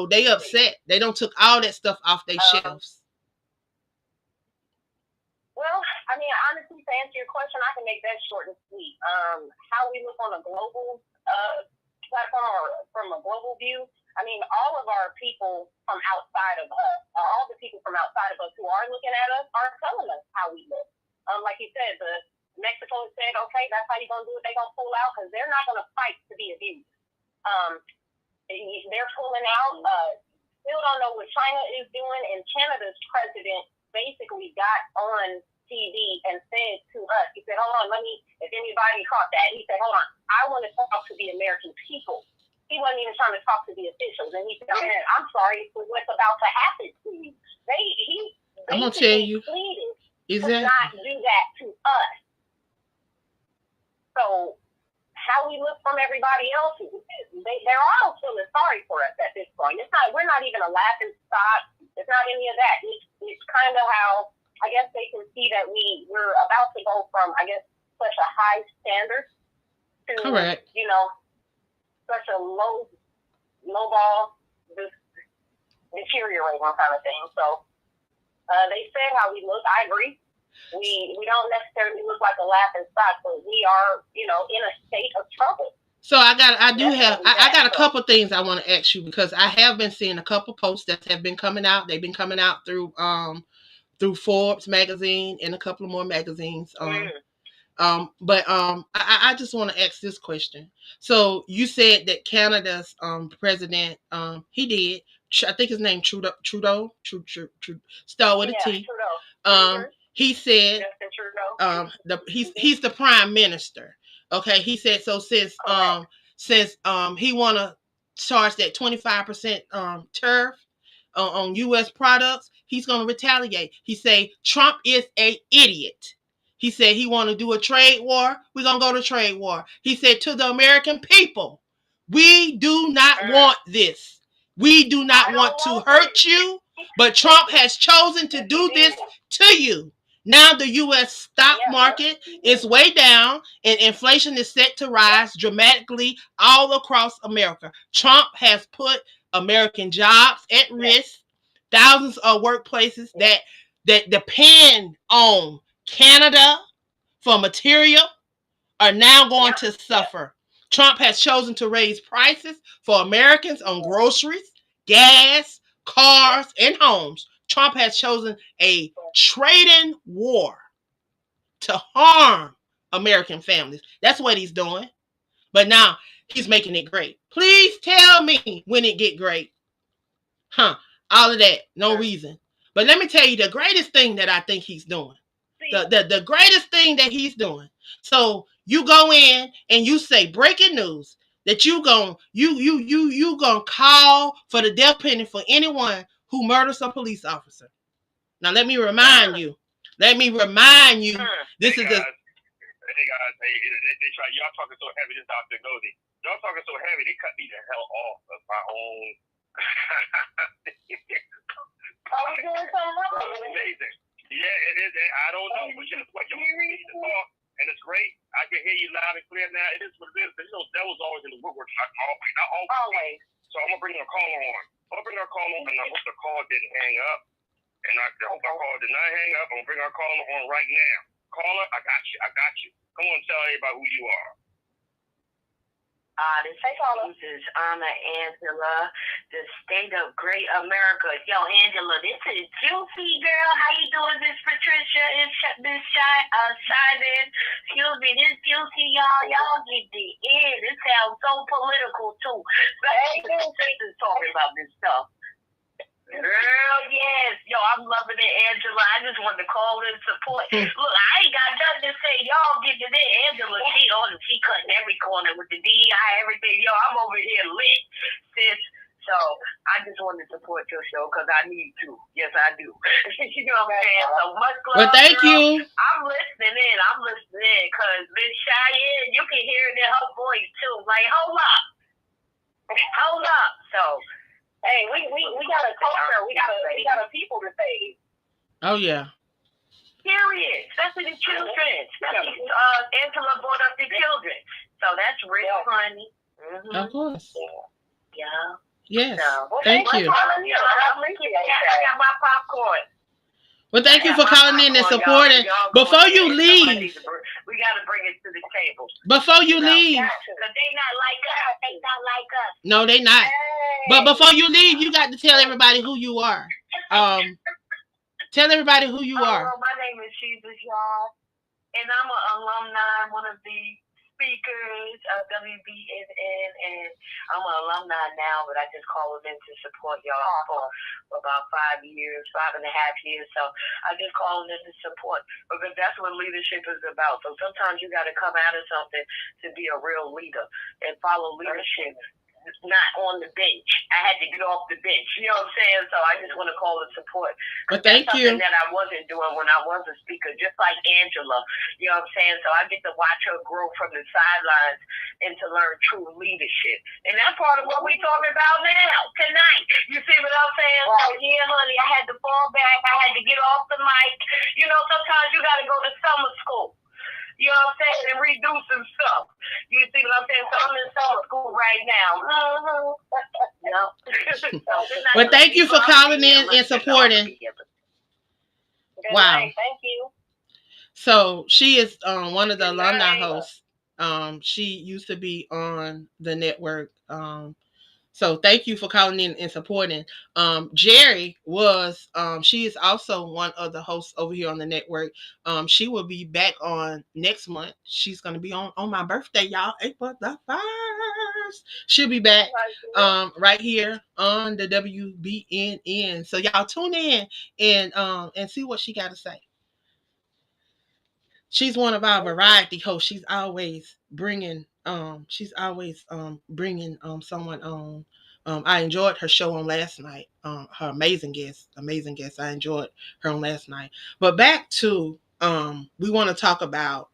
they upset. They don't took all that stuff off their shelves. Well, honestly, to answer your question, I can make that short and sweet. How we look on a global platform or from a global view. All of our people from outside of us, or all the people from outside of us who are looking at us, are telling us how we look. Like you said, Mexico said, okay, that's how you're going to do it. They're going to pull out because they're not going to fight to be abused. They're pulling out. Still don't know what China is doing. And Canada's president basically got on TV and said to us, he said, hold on, if anybody caught that, he said, hold on, I want to talk to the American people. He wasn't even trying to talk to the officials. And he said, I'm sorry for what's about to happen to you. I'm going to tell you. To not do that to us. So how we look from everybody else, they're all feeling sorry for us at this point. We're not even a laughing stock. It's not any of that. It's kind of how, I guess they can see that we're about to go from, I guess, such a high standard to, correct. such a low ball, just deteriorating kind of thing. So they said how we look. I agree. We don't necessarily look like a laughing stock, but we are, in a state of trouble. So I got a couple things I want to ask you, because I have been seeing a couple posts that have been coming out. They've been coming out through Forbes magazine and a couple of more magazines. But I just want to ask this question. So you said that Canada's president, he did. I think his name Trudeau. Start with a T. Trudeau. He said he's the prime minister. Okay, he said so since he wanna charge that 25% tariff on U.S. products, he's gonna retaliate. He say Trump is a idiot. He said he want to do a trade war. We're gonna go to trade war. He said to the American people, we do not want this. We do not want to hurt you, but Trump has chosen to do this to you. Now the U.S. stock market is way down and inflation is set to rise dramatically all across America. Trump has put American jobs at risk. Thousands of workplaces that depend on Canada for material are now going to suffer. Trump has chosen to raise prices for Americans on groceries, gas, cars, and homes. Trump has chosen a trading war to harm American families. That's what he's doing. But now he's making it great. Please tell me when it get great. All of that, no reason. But let me tell you the greatest thing that I think he's doing. The greatest thing that he's doing. So you go in and you say breaking news that you gonna call for the death penalty for anyone who murders a police officer. Now let me remind you. This is the. Hey guys, they try. Y'all talking so heavy. This out there nosy. Y'all talking so heavy. They cut me the hell off of my own. Are we doing something wrong? It's amazing. Yeah, it is. I don't know. But you know what? You need to talk, and it's great. I can hear you loud and clear now. It is what it is. But that was always in the woodwork. Not always. So I'm gonna bring a caller on. And I hope the call didn't hang up. And I hope our caller did not hang up. I'm gonna bring our caller on right now. Caller, I got you. Come on, tell everybody who you are. This is Anna Angela, the state of Great America. Yo, Angela, this is Juicy Girl. How you doing, Miss Patricia? It's Miss Simon. Excuse me, this Juicy, y'all. Y'all get the end. It sounds so political, too. But is talking about this stuff. Girl, yes. Yo, I'm loving it, Angela. I just wanted to call in support. Look, I ain't got nothing to say. Y'all get to that. Angela, she cutting every corner with the DEI, everything. Yo, I'm over here lit, sis. So I just wanted to support your show because I need to. Yes, I do. You know what I'm saying? So much love. Well, thank you. I'm listening in because Miss Cheyenne, you can hear it in her voice too. Like, hold up. So. Hey, we got a culture. We got a people to save. Oh yeah. Period. Especially the children. Angela brought up the children, so that's real funny. Mm-hmm. Of course. Yeah. Yes. So, thank you. I got my popcorn. Well, thank you for calling in and supporting. Before you leave, we got to bring it to the table. Before you leave, because they not like us. No, they not. Hey. But before you leave, you got to tell everybody who you are. Tell everybody who you are. My name is Jesus, y'all, and I'm an alumni, one of the speakers of WBNN, and I'm an alumni now, but I just called in to support y'all for about 5.5 years. So I just called in to support because that's what leadership is about. So sometimes you got to come out of something to be a real leader and follow leadership. Not on the bench. I had to get off the bench. You know what I'm saying? So I just want to call it support. But thank you. Something that I wasn't doing when I was a speaker, just like Angela. You know what I'm saying? So I get to watch her grow from the sidelines and to learn true leadership. And that's part of what we're talking about now, tonight. You see what I'm saying? Right. So yeah, honey, I had to fall back. I had to get off the mic. You know, sometimes you got to go to summer school. You know what I'm saying? And redo some stuff. You see what I'm saying? So I'm in summer school right now. No. Well, thank you for calling in and supporting. Wow. Thank you. So she is one of the alumni hosts. She used to be on the network. So thank you for calling in and supporting. Jerry was, she is also one of the hosts over here on the network. She will be back on next month. She's going to be on my birthday, y'all, April the 1st. She'll be back right here on the WBNN. So y'all tune in and see what she got to say. She's one of our variety hosts. She's always bringing someone on. I enjoyed her show on last night. Her amazing guest. I enjoyed her on last night. But back to we want to talk about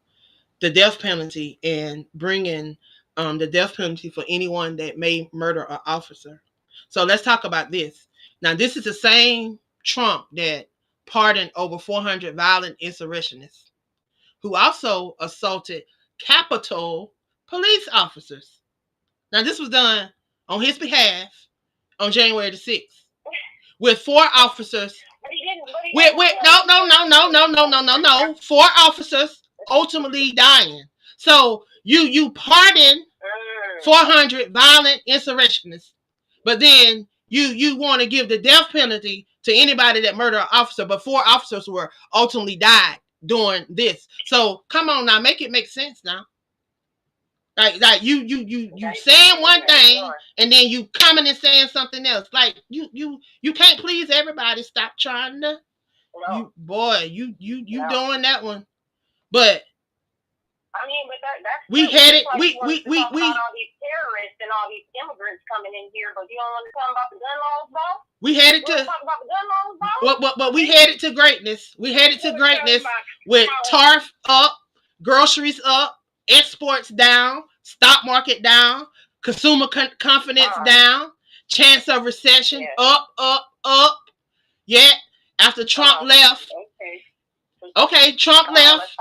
the death penalty and bringing the death penalty for anyone that may murder an officer. So let's talk about this. Now, this is the same Trump that pardoned over 400 violent insurrectionists, who also assaulted Capitol police officers. Now, this was done on his behalf on January the 6th, with 4 officers. No. 4 officers ultimately dying. So you pardon 400 violent insurrectionists, but then you want to give the death penalty to anybody that murdered an officer, but 4 officers were ultimately died doing this. So come on now, make it make sense now. Like you saying one thing and then you coming and saying something else. Like you can't please everybody. Stop trying to. You doing that one. But I mean, but that's we had it. Like we all these terrorists and all these immigrants coming in here, but you don't want to talk about the gun laws, boss? We had it to talk about the gun laws, boss? But we had it to greatness. We had it to greatness with TARF up, groceries up, exports down, stock market down, consumer confidence down, chance of recession up. Yet after Trump left. Okay, Trump left.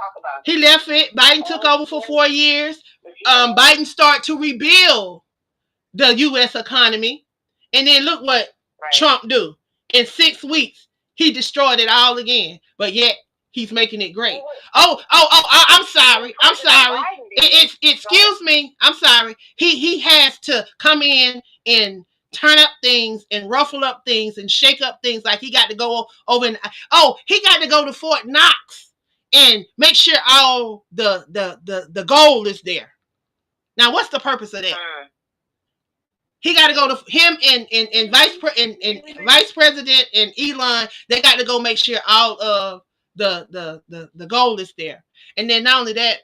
He left it. Biden took over for 4 years. Biden started to rebuild the U.S. economy. And then look what Trump do. In 6 weeks, he destroyed it all again. But yet, he's making it great. I'm sorry. Excuse me. I'm sorry. He has to come in and turn up things and ruffle up things and shake up things. Like he got to go over and he got to go to Fort Knox and make sure all the gold is there. Now, what's the purpose of that? He got to go to him and Vice President and Elon. They got to go make sure all of the gold is there. And then not only that,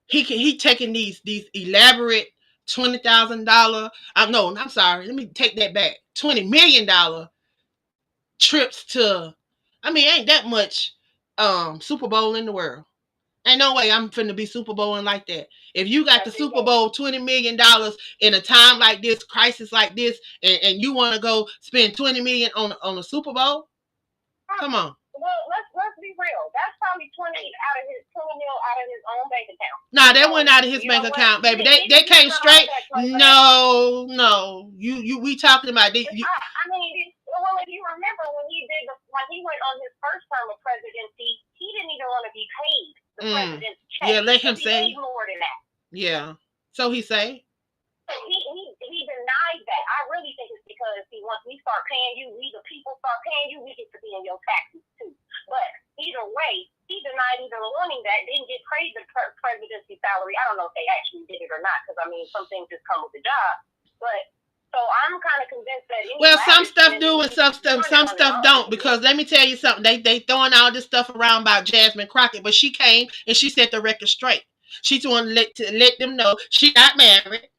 he taking these elaborate $20,000. I'm sorry. Let me take that back. $20 million trips to. I mean, ain't that much Super Bowl in the world. Ain't no way I'm finna be Super Bowling like that. If you got the Super Bowl $20 million in a time like this, crisis like this, and you want to go spend $20 million on a Super Bowl, come on. Well, let's be real. That's probably 20 mil out of his own bank account. Nah, that went out of his bank account, baby. They came straight. No. We talking about this. If you remember when he went on his first term of presidency, he didn't even want to be paid the president's check. Yeah, let him say. He paid more than that. Yeah. So he say. He denied that. I really think it's because once we start paying you, we the people start paying you, we get to be in your taxes too. But either way, he denied even wanting that. Didn't get paid the presidency salary. I don't know if they actually did it or not, because I mean, some things just come with the job. But so I'm kind of convinced that. Well, some stuff do and some stuff don't. Because let me tell you something. They throwing all this stuff around about Jasmine Crockett, but she came and she set the record straight. She's want to let them know she got married.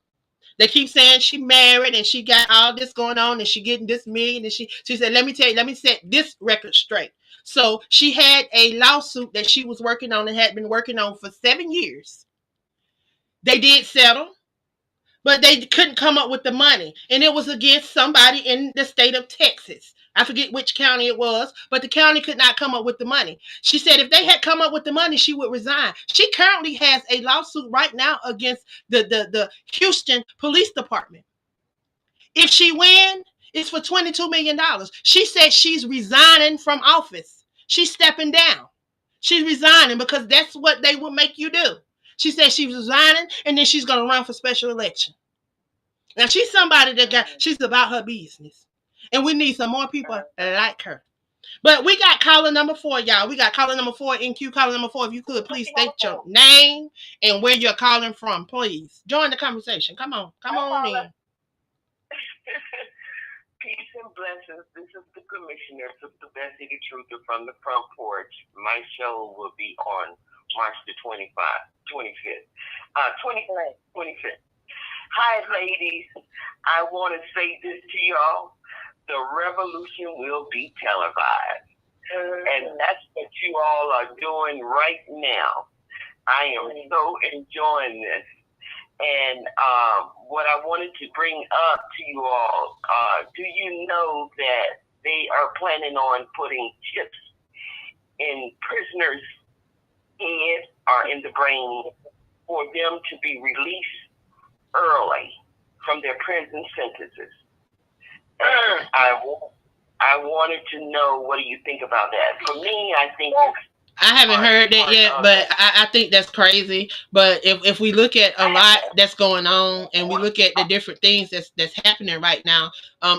They keep saying she married and she got all this going on and she getting this million, and she said, let me set this record straight. So she had a lawsuit that she was working on and had been working on for 7 years. They did settle, but they couldn't come up with the money. And it was against somebody in the state of Texas. I forget which county it was, but the county could not come up with the money. She said if they had come up with the money, she would resign. She currently has a lawsuit right now against the Houston Police Department. If she wins, it's for $22 million. She said she's resigning from office. She's stepping down. She's resigning because that's what they will make you do. She said she's resigning and then she's going to run for special election. Now, she's somebody she's about her business. And we need some more people like her. But we got caller number 4, y'all. We got caller number 4 in queue. Caller number 4, if you could, please state your name and where you're calling from, please. Join the conversation. Come on in. Peace and blessings. This is the Commissioner, Sister Bessie the Truther from the front porch. My show will be on March the 25th. Hi, ladies. I want to say this to y'all. The revolution will be televised. And that's what you all are doing right now. I am so enjoying this. And what I wanted to bring up to you all, do you know that they are planning on putting chips in prisoners' heads or in the brain for them to be released early from their prison sentences? I wanted to know, what do you think about that? For me, I think I haven't heard that yet, but I think that's crazy. But if we look at a lot that's going on, and we look at the different things that's happening right now,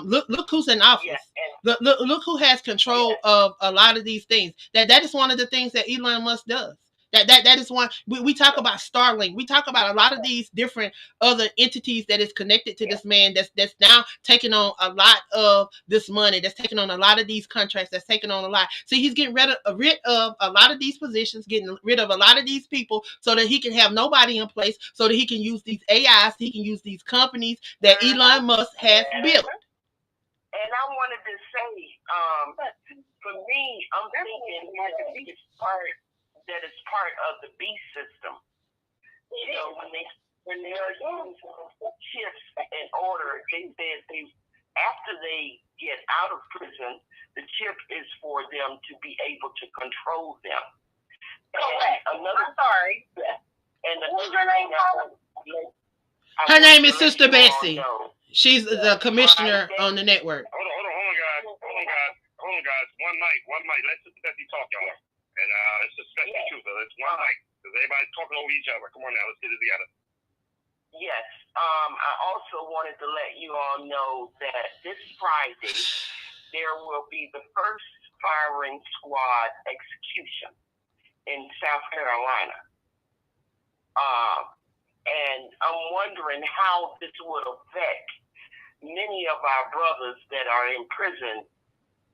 look who's in office. Look who has control of a lot of these things. That is one of the things that Elon Musk does. That is one. We talk about Starlink. We talk about a lot of these different other entities that is connected to this man that's now taking on a lot of this money, that's taking on a lot of these contracts, that's taking on a lot. See, he's getting rid of a lot of these positions, getting rid of a lot of these people so that he can have nobody in place, so that he can use these AIs, he can use these companies that Elon Musk has built. And I wanted to say, for me, I'm thinking it's that is part of the beast system. You know, when they are using chips in order, they said after they get out of prison, the chip is for them to be able to control them. And I'm sorry. And what's her name? Her name is Sister Bessie. She's the commissioner on the network. Hold on, guys. One mic. Let Sister Bessie talk, y'all. And it's just Bessie too, so it's one mic. Because everybody's talking over each other. Come on now, let's get it together. Yes. I also wanted to let you all know that this Friday there will be the first firing squad execution in South Carolina. And I'm wondering how this would affect many of our brothers that are in prison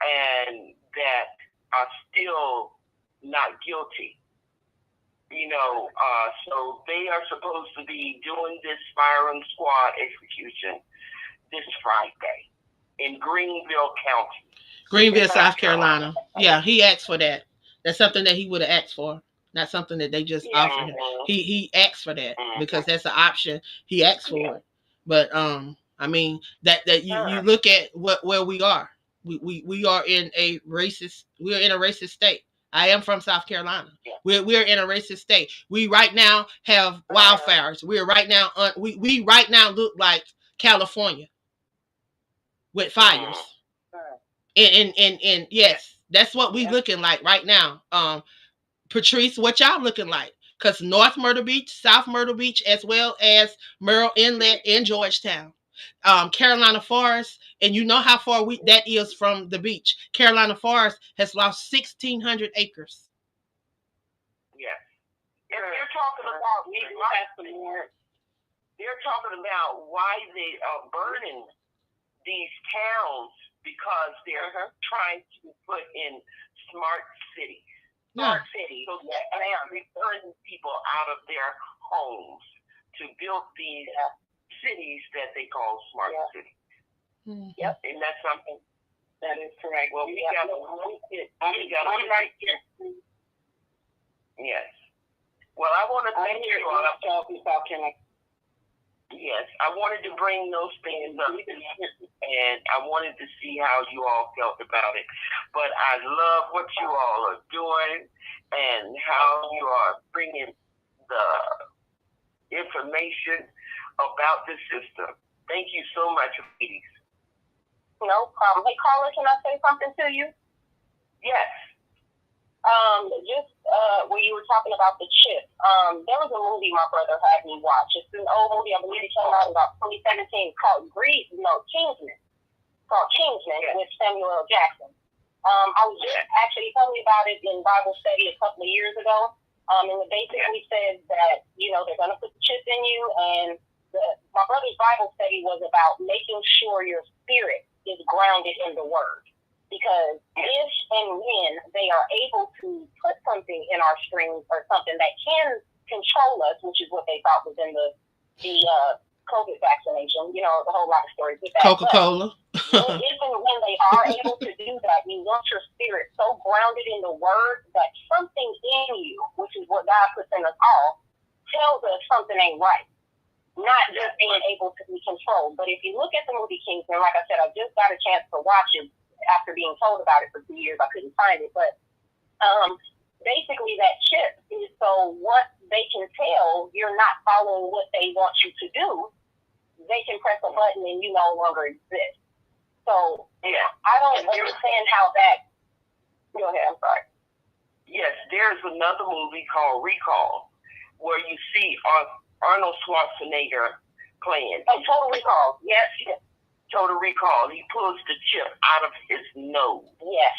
and that are still not guilty. You know, so they are supposed to be doing this firing squad execution this Friday in Greenville County. Greenville, South Carolina. Yeah, he asked for that. That's something that he would have asked for. Not something that they just offered him. He asked for that because that's an option. He asked for it. But I mean that you look at where we are. We are in a racist state. I am from South Carolina. We're in a racist state. We right now have wildfires. We're right now we right now look like California with fires. And yes, that's what we looking like right now. Patrice, what y'all looking like? Because North Myrtle Beach, South Myrtle Beach, as well as Merle Inlet and Georgetown. Carolina Forest, and you know how far that is from the beach. Carolina Forest has lost 1,600 acres. Yes. And they're talking about why they are burning these towns because they're trying to put in smart cities. Smart cities. So they are returning people out of their homes to build these cities that they call smart cities. Yep. And that's something that is correct. Well, we got I'm right here. Yes. Well, I want to thank you all. Yes, I wanted to bring those things up, and I wanted to see how you all felt about it. But I love what you all are doing and how you are bringing the information about the system. Thank you so much, ladies. No problem. Hey, caller, can I say something to you? Yes. Just when you were talking about the chip, there was a movie my brother had me watch. It's an old movie. I believe it came out in about 2017 called Kingsman. Called Kingsman with Samuel L. Jackson. I was just actually telling you about it in Bible study a couple of years ago. And it basically says that, they're going to put the chip in you. And my brother's Bible study was about making sure your spirit is grounded in the Word. Because if and when they are able to put something in our streams or something that can control us, which is what they thought was in the COVID vaccination, the whole lot of stories with that. Coca-Cola. But if and when they are able to do that, you want your spirit so grounded in the Word that something in you, which is what God puts in us all, tells us something ain't right. Not just being able to be controlled. But if you look at the movie Kingsman, like I said, I just got a chance to watch it after being told about it for 2 years. I couldn't find it. But basically that chip is so once they can tell you're not following what they want you to do, they can press a button and you no longer exist. So I don't understand how that... Go ahead, I'm sorry. Yes, there's another movie called Recall where you see Arnold Schwarzenegger playing. Oh, Total Recall. Yes. Total Recall. He pulls the chip out of his nose. Yes.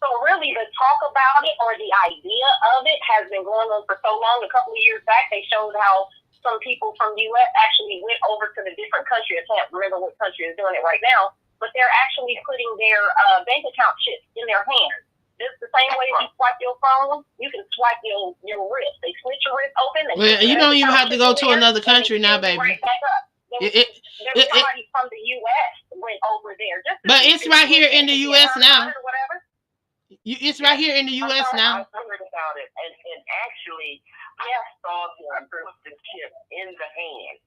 So really, the talk about it or the idea of it has been going on for so long. A couple of years back, they showed how some people from the U.S. actually went over to the different country. I can't remember what country is doing it right now, but they're actually putting their bank account chips in their hands. Just the same way you swipe your phone, you can swipe your wrist. They switch your wrist open. Well, you don't even have to go to another country now, baby. Right back up. Somebody from the U.S. went over there. But it's right here in the U.S. now. It's right here in the U.S. now. I heard about it, and actually, I saw them put the chip in the hand.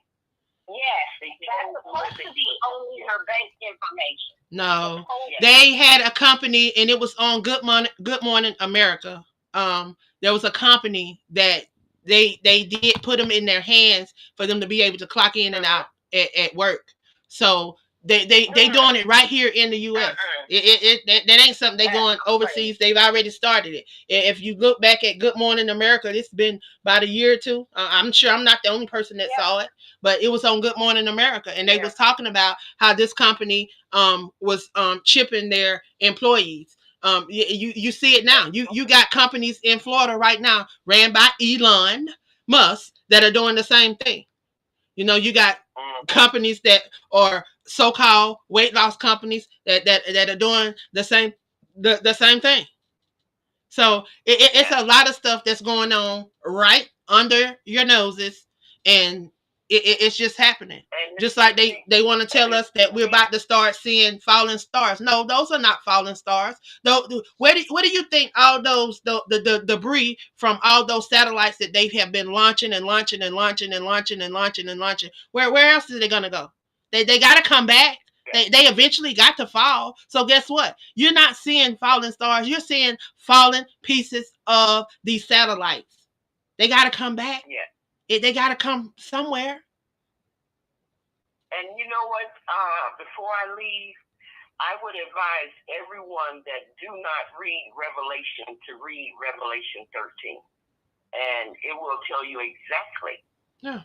Yes, that's supposed to be only her bank information. No, they had a company, and it was on Good Morning America. There was a company that they did put them in their hands for them to be able to clock in and out at work. So they doing it right here in the U.S. That ain't something they going overseas. They've already started it. If you look back at Good Morning America, it's been about a year or two. I'm sure I'm not the only person that saw it, but it was on Good Morning America, and they was talking about how this company was chipping their employees. You see it now. You got companies in Florida right now ran by Elon Musk that are doing the same thing. You got companies that are so-called weight loss companies that are doing the same thing. So it's a lot of stuff that's going on right under your noses, and it's just happening. Just like they want to tell us that we're about to start seeing falling stars. No, those are not falling stars. What do you think all those the debris from all those satellites that they have been launching and launching and launching and launching and launching and launching? Where else are they gonna go? They got to come back. They eventually got to fall. So guess what? You're not seeing falling stars. You're seeing falling pieces of these satellites. They got to come back. They got to come somewhere. And you know what? Before I leave, I would advise everyone that do not read Revelation to read Revelation 13. And it will tell you exactly.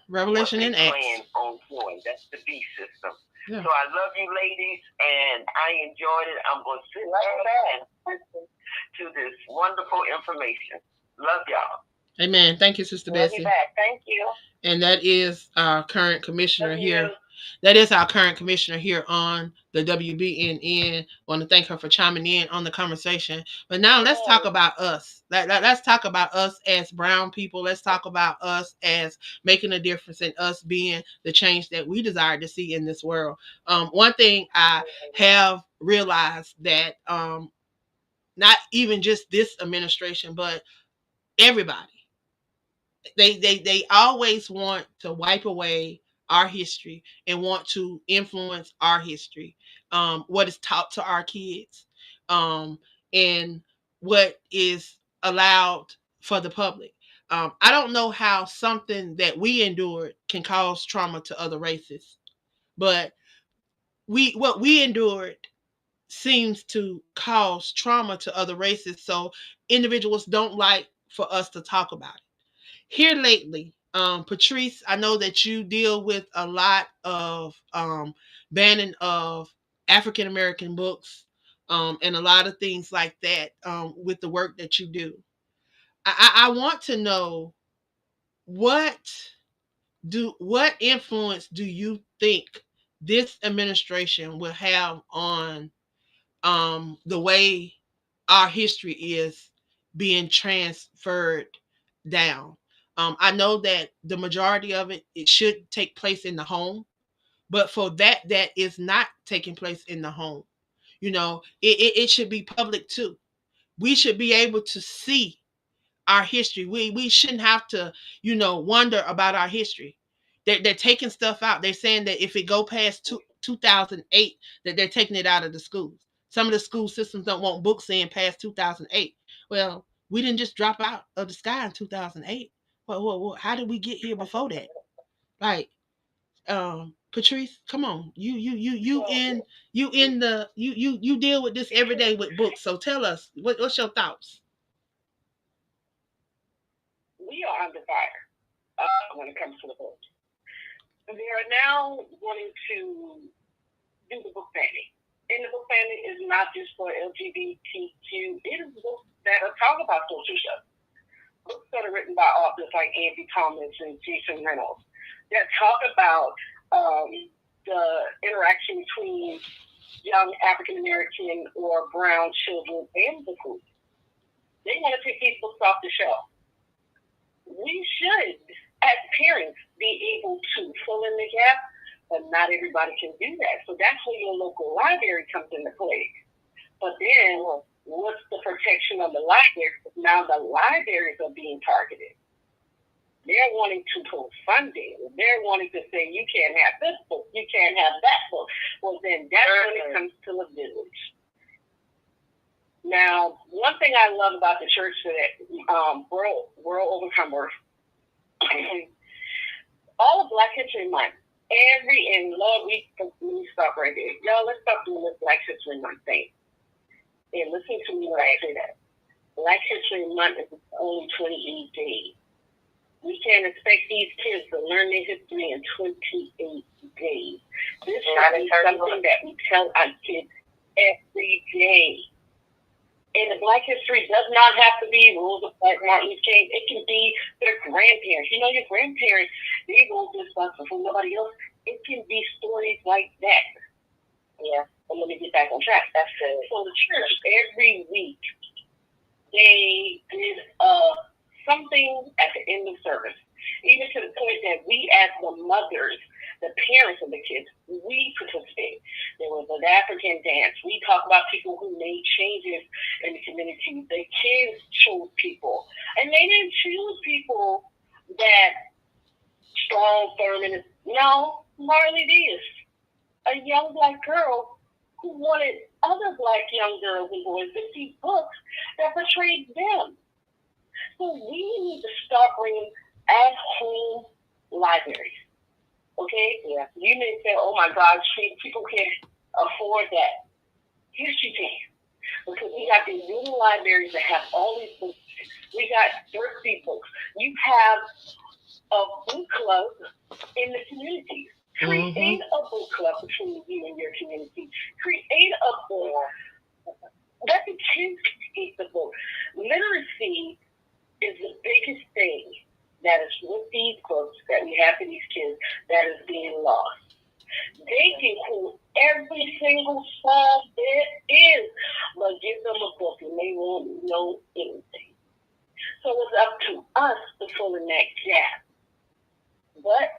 Revelation in Acts. On point. That's the B system. So I love you ladies, and I enjoyed it. I'm going to sit back and listen to this wonderful information. Love y'all. Amen. Thank you, Sister Bessie. Love you back. Thank you. And that is our current commissioner here. That is our current commissioner here on the WBNN. Want to thank her for chiming in on the conversation. But now let's talk about us. Let's talk about us as brown people. Let's talk about us as making a difference and us being the change that we desire to see in this world. One thing I have realized that not even just this administration, but everybody They always want to wipe away our history and want to influence our history, what is taught to our kids, and what is allowed for the public. I don't know how something that we endured can cause trauma to other races, but what we endured seems to cause trauma to other races. So individuals don't like for us to talk about it. Here lately, Patrice, I know that you deal with a lot of banning of African American books, and a lot of things like that, with the work that you do. I want to know what what influence do you think this administration will have on the way our history is being transferred down. I know that the majority of it should take place in the home, but for that is not taking place in the home. It should be public too. We should be able to see our history. We shouldn't have to, wonder about our history. They're taking stuff out. They're saying that if it go past 2008, that they're taking it out of the schools. Some of the school systems don't want books in past 2008. Well, we didn't just drop out of the sky in 2008. Well, how did we get here before that? Like, Patrice, come on. You deal with this every day with books. So tell us, what's your thoughts? We are under fire when it comes to the book. They are now wanting to do the book banning. And the book banning is not just for LGBTQ. It is books that are talk about social justice. Books that are written by authors like Andy Thomas and Jason Reynolds that talk about the interaction between young African American or brown children and the group. They want to take these books off the shelf. We should, as parents, be able to fill in the gap, but not everybody can do that. So that's where your local library comes into play. But then, what's the protection of the library? Now the libraries are being targeted. They're wanting to pull funding. They're wanting to say, you can't have this book, you can't have that book. Well, then that's when it comes to the village. Now, one thing I love about the church that World Overcomer, all of Black History Month, and Lord, let me stop right there. Y'all, let's stop doing this Black History Month thing. And listen to me when I say that. Black History Month is only 28 days. We can't expect these kids to learn their history in 28 days. This should be something that we tell our kids every day. And the Black history does not have to be rules of like Martin Luther King. It can be their grandparents. Your grandparents, they wrote this stuff for nobody else. It can be stories like that. Yeah. And let me get back on track. That's it. So the church, every week, they did something at the end of service. Even to the point that we, as the mothers, the parents of the kids, we participate. There was an African dance. We talk about people who made changes in the community. The kids chose people. And they didn't choose people that strong, firm, and no, Marley Diaz, a young Black girl who wanted other Black young girls and boys to see books that portrayed them. So we need to start bringing at-home libraries. Okay? Yeah. You may say, oh my God, people can't afford that. Yes, you can. Because we got these little libraries that have all these books. We got thirsty books. You have a book club in the community. Create a book club between you and your community. Create a book. Let the kids create the book. Literacy is the biggest thing that is with these books that we have for these kids that is being lost. They can quote every single song there is, but give them a book and they won't know anything. So it's up to us to fill in that gap. But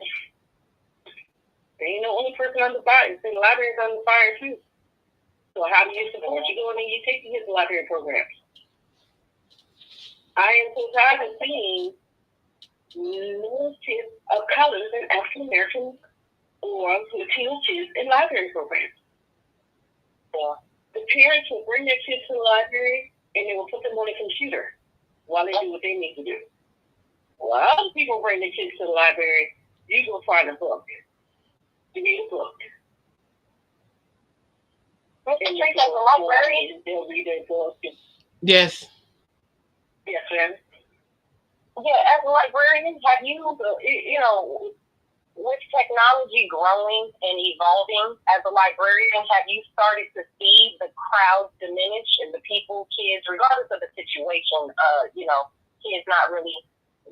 they ain't the only person on the fire. The library's on the fire too. So how do you support? You go in and you take the kids to library programs. I am so tired of seeing no kids of colors and African Americans or Latino kids in library programs. So the parents will bring their kids to the library and they will put them on a computer while they do what they need to do. Well, other people bring their kids to the library, you go find a book. You read a book. Don't you think as a librarian? They'll read their book. Yes. Yes, ma'am. Yeah, as a librarian, have you, with technology growing and evolving, as a librarian, have you started to see the crowds diminish and the people, kids, regardless of the situation, kids not really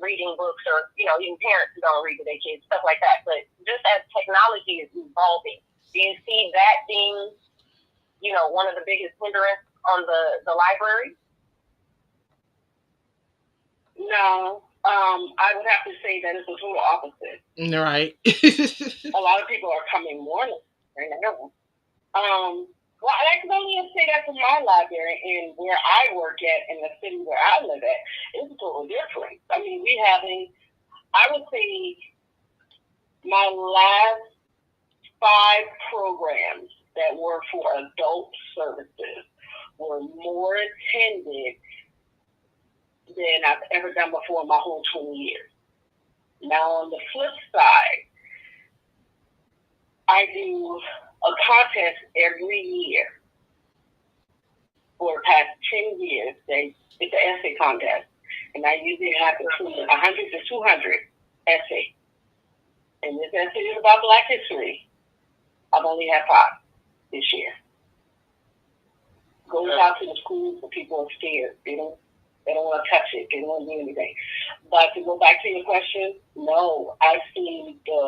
reading books or, even parents who don't read to their kids, stuff like that. But just as technology is evolving, do you see that being, one of the biggest hindrance on the library? No, I would have to say that it's the total opposite. Right. A lot of people are coming more right now. Well, I can only say that for my library and where I work at in the city where I live at, it's a total difference. I mean, I would say my last 5 programs that were for adult services were more attended than I've ever done before in my whole 20 years. Now, on the flip side, I do a contest every year for the past 10 years. It's an essay contest, and I usually have between 100 to 200 essays. And this essay is about Black history. I've only had 5 this year. Goes out to the schools, but people are scared. They don't want to touch it. They don't want to do anything. But to go back to your question, no, I've seen the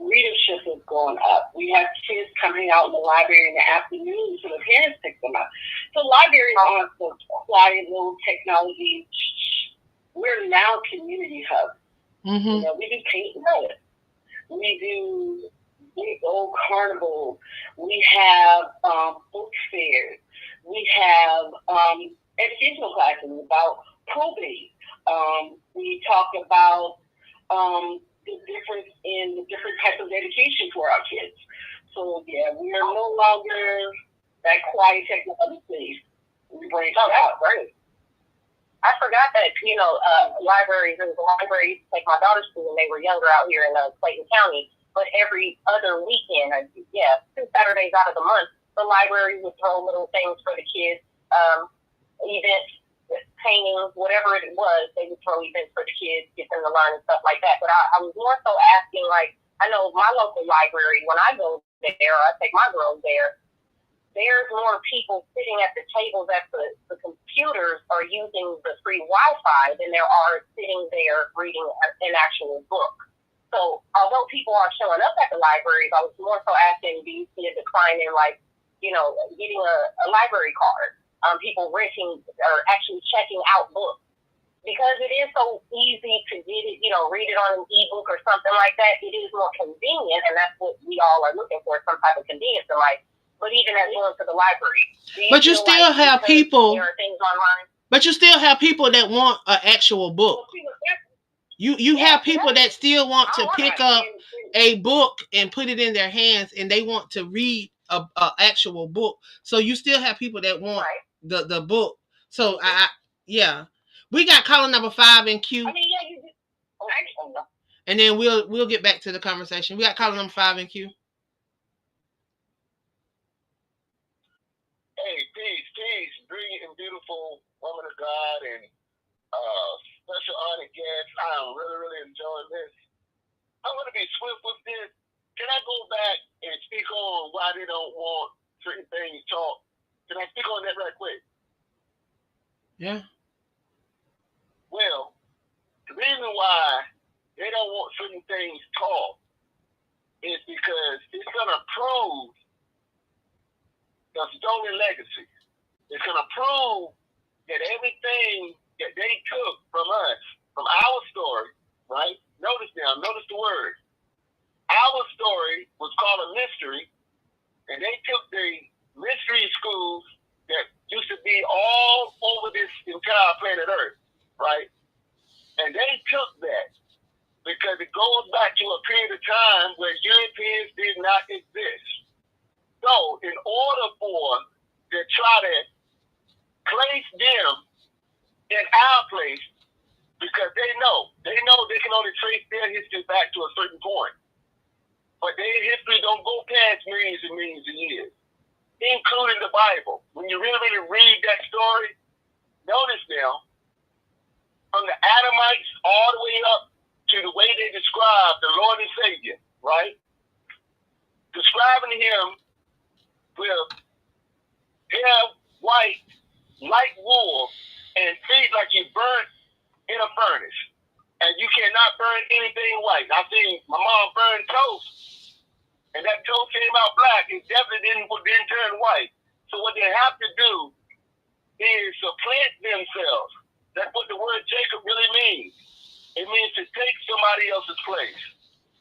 readership has gone up. We have kids coming out in the library in the afternoon, so the parents pick them up. So libraries aren't the quiet little technology. We're now community hubs. Mm-hmm. We do paint and color. We do big old carnivals. We have book fairs. We have educational classes about probate. We talk about the difference in the different types of education for our kids. So, yeah, we are no longer that quiet technology place. We bring it out. Right. I forgot that, libraries, there was a library to take my daughter to when they were younger out here in Clayton County. But every other weekend, 2 Saturdays out of the month, the library would throw little things for the kids, events, paintings, whatever it was, they would throw events for the kids, get them to learn and stuff like that. But I was more so asking, I know my local library, when I go there, I take my girls there, there's more people sitting at the tables at the computers or using the free Wi-Fi than there are sitting there reading an actual book. So although people are showing up at the libraries, I was more so asking, do you see a decline in getting a library card? People renting or actually checking out books, because it is so easy to get it, read it on an ebook or something like that. It is more convenient, and that's what we all are looking for, some type of convenience in life. But even as going to the library, but you still have people. There are things online. But you still have people that want an actual book. You have people that still want to pick up a book and put it in their hands, and they want to read a actual book. So you still have people that want the book. So we got caller number 5 in queue. I mean, you do. And then we'll get back to the conversation. We got caller number 5 in queue. Hey, peace, brilliant and beautiful woman of God, and special honored guest. I'm really enjoying this. I want to be swift with this. Can I go back and speak on why they don't want certain things taught? Can I speak on that right quick? Yeah. Well, the reason why they don't want certain things taught is because it's going to prove the stolen legacy. It's going to prove that everything that they took from us, from our story, right? Notice the word. Our story was called a mystery, and they took the mystery schools that used to be all over this entire planet Earth, right? And they took that because it goes back to a period of time where Europeans did not exist. So in order for to try to place them in our place, because they know they can only trace their history back to a certain point. But their history don't go past millions and millions of years, including the Bible. When you really, really read that story, notice now, from the Adamites all the way up to the way they describe the Lord and Savior, right? Describing him with hair white, like wool, and feet like you burnt in a furnace. And you cannot burn anything white. I've seen my mom burn toast, and that toast came out black. It definitely didn't turn white. So what they have to do is supplant themselves. That's what the word Jacob really means. It means to take somebody else's place.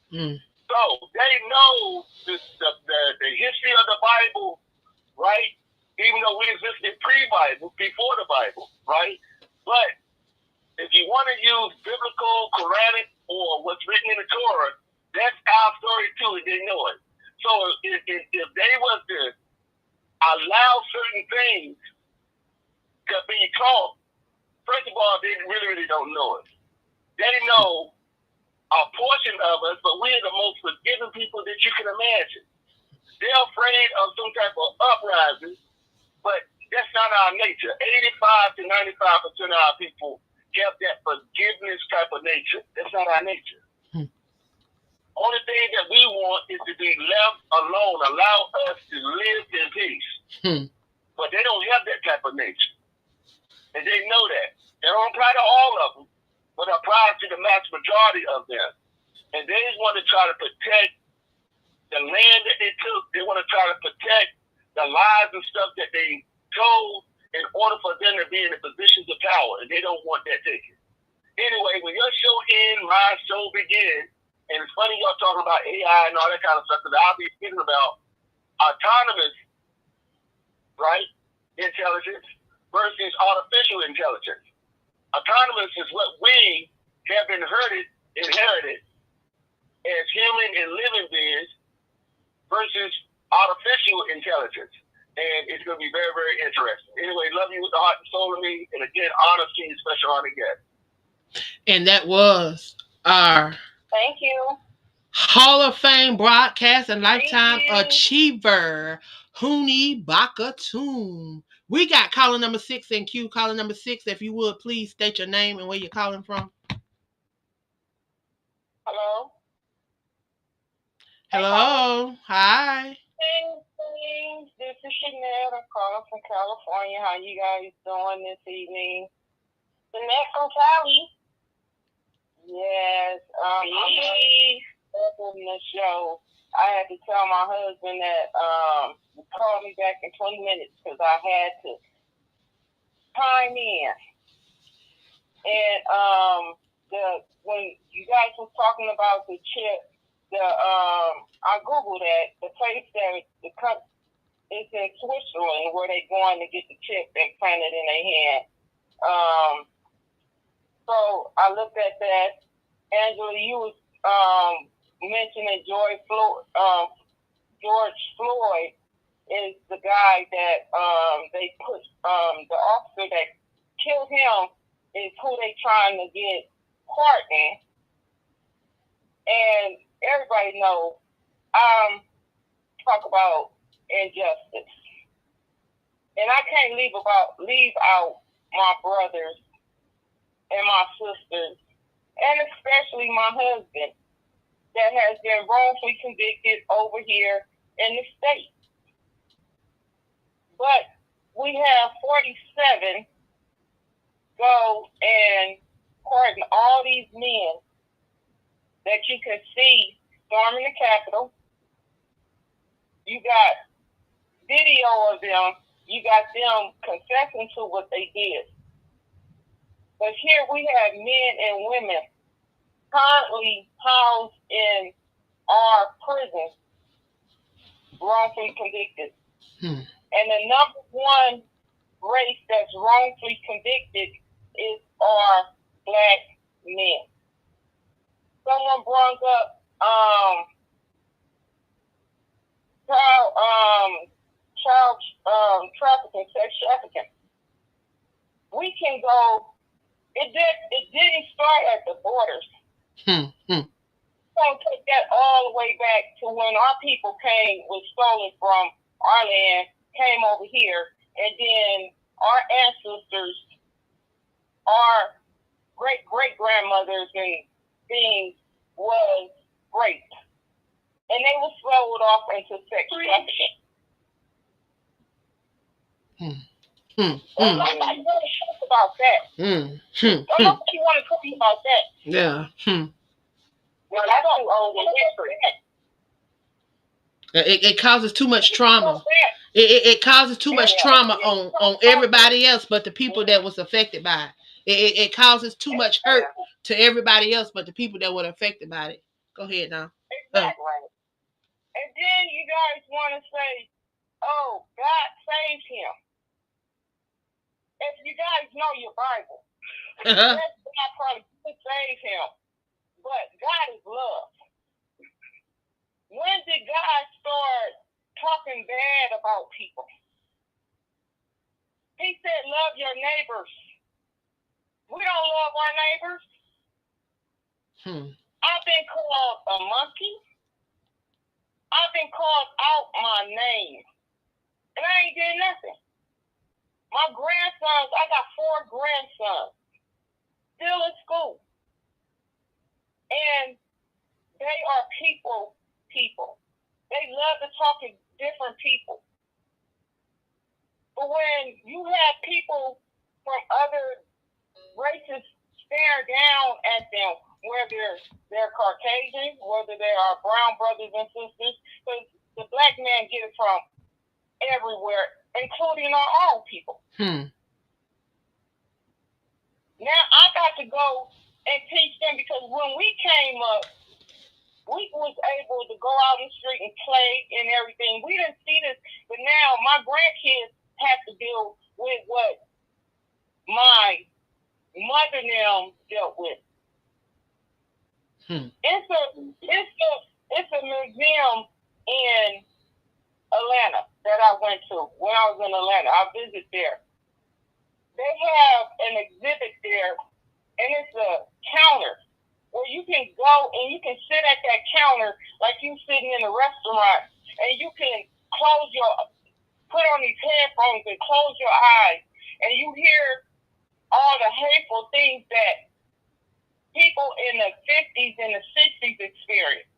So they know the history of the Bible, right? Even though we existed pre-Bible, before the Bible, right? But if you want to use biblical, Quranic, or what's written in the Torah, that's our story too, and they know it. So if they was to allow certain things to be taught, first of all, they really, really don't know it. They know a portion of us, but we're the most forgiving people that you can imagine. They're afraid of some type of uprising, but that's not our nature. 85 to 95% of our people have that forgiveness type of nature. That's not our nature. Only thing that we want is to be left alone, allow us to live in peace. But they don't have that type of nature. And they know that. They don't apply to all of them, but apply to the mass majority of them. And they just want to try to protect the land that they took. They want to try to protect the lives and stuff that they told in order for them to be in the positions of power. And they don't want that taken. Anyway, when your show ends, my show begins. And it's funny y'all talking about AI and all that kind of stuff, because I'll be thinking about autonomous, right, intelligence versus artificial intelligence. Autonomous is what we have inherited as human and living beings versus artificial intelligence. And it's going to be very, very interesting. Anyway, love you with the heart and soul of me. And again, honor to you, special honor guest. And that was our Thank you. Hall of Fame broadcast and lifetime achiever, Huni Bakatum. We got caller number 6 in queue. Caller number 6, if you would, please state your name and where you're calling from. Hello. Hello. Hi. Hey, this is Chanel. I'm calling from California. How you guys doing this evening? Jeanette from Cali. Yes. I'm on the show. I had to tell my husband that call me back in 20 minutes because I had to chime in. And when you guys was talking about the chip, I googled that. The place that it's in Switzerland where they going to get the chip implanted in their hand. So I looked at that. Angela, you was mentioning George Floyd is the guy that they put the officer that killed him is who they trying to get pardoned. And everybody knows talk about injustice. And I can't leave out my brothers and my sisters, and especially my husband that has been wrongfully convicted over here in the state. But we have 47 go and pardon all these men that you can see storming the Capitol. You got video of them. You got them confessing to what they did. But here we have men and women currently housed in our prisons, wrongfully convicted. And the number one race that's wrongfully convicted is our black men. someone brought up child trafficking, sex trafficking. We can go. It didn't start at the borders. So take that all the way back to when our people was stolen from our land, came over here, and then our ancestors, our great-great-grandmothers and things was raped. And they were sold off into sex trafficking. Nobody want to talk about that. Nobody want to talk about that. Yeah. Well, that's too old in history. It causes too much trauma. It causes too much trauma on everybody else but the people that was affected by it. It causes too much hurt to everybody else but the people that were affected by it. Go ahead now. Exactly. And then you guys want to say, oh, God saved him. If you guys know your Bible, that's God probably saved him. But God is love. When did God start talking bad about people? He said, love your neighbors. We don't love our neighbors. I've been called a monkey. I've been called out my name. And I ain't did nothing. My grandsons, I got 4 grandsons, still in school. And they are people. They love to talk to different people. But when you have people from other races stare down at them, whether they're Caucasian, whether they are brown brothers and sisters, because the black man get it from everywhere, including our own people. Now I got to go and teach them, because when we came up, we was able to go out in the street and play and everything. We didn't see this, but now my grandkids have to deal with what my mother and them dealt with. It's a museum in Atlanta that I went to when I was in Atlanta. I visited there. They have an exhibit there, and it's a counter where you can go and you can sit at that counter like you sitting in a restaurant, and you can put on these headphones and close your eyes, and you hear all the hateful things that people in the 50s and the 60s experienced.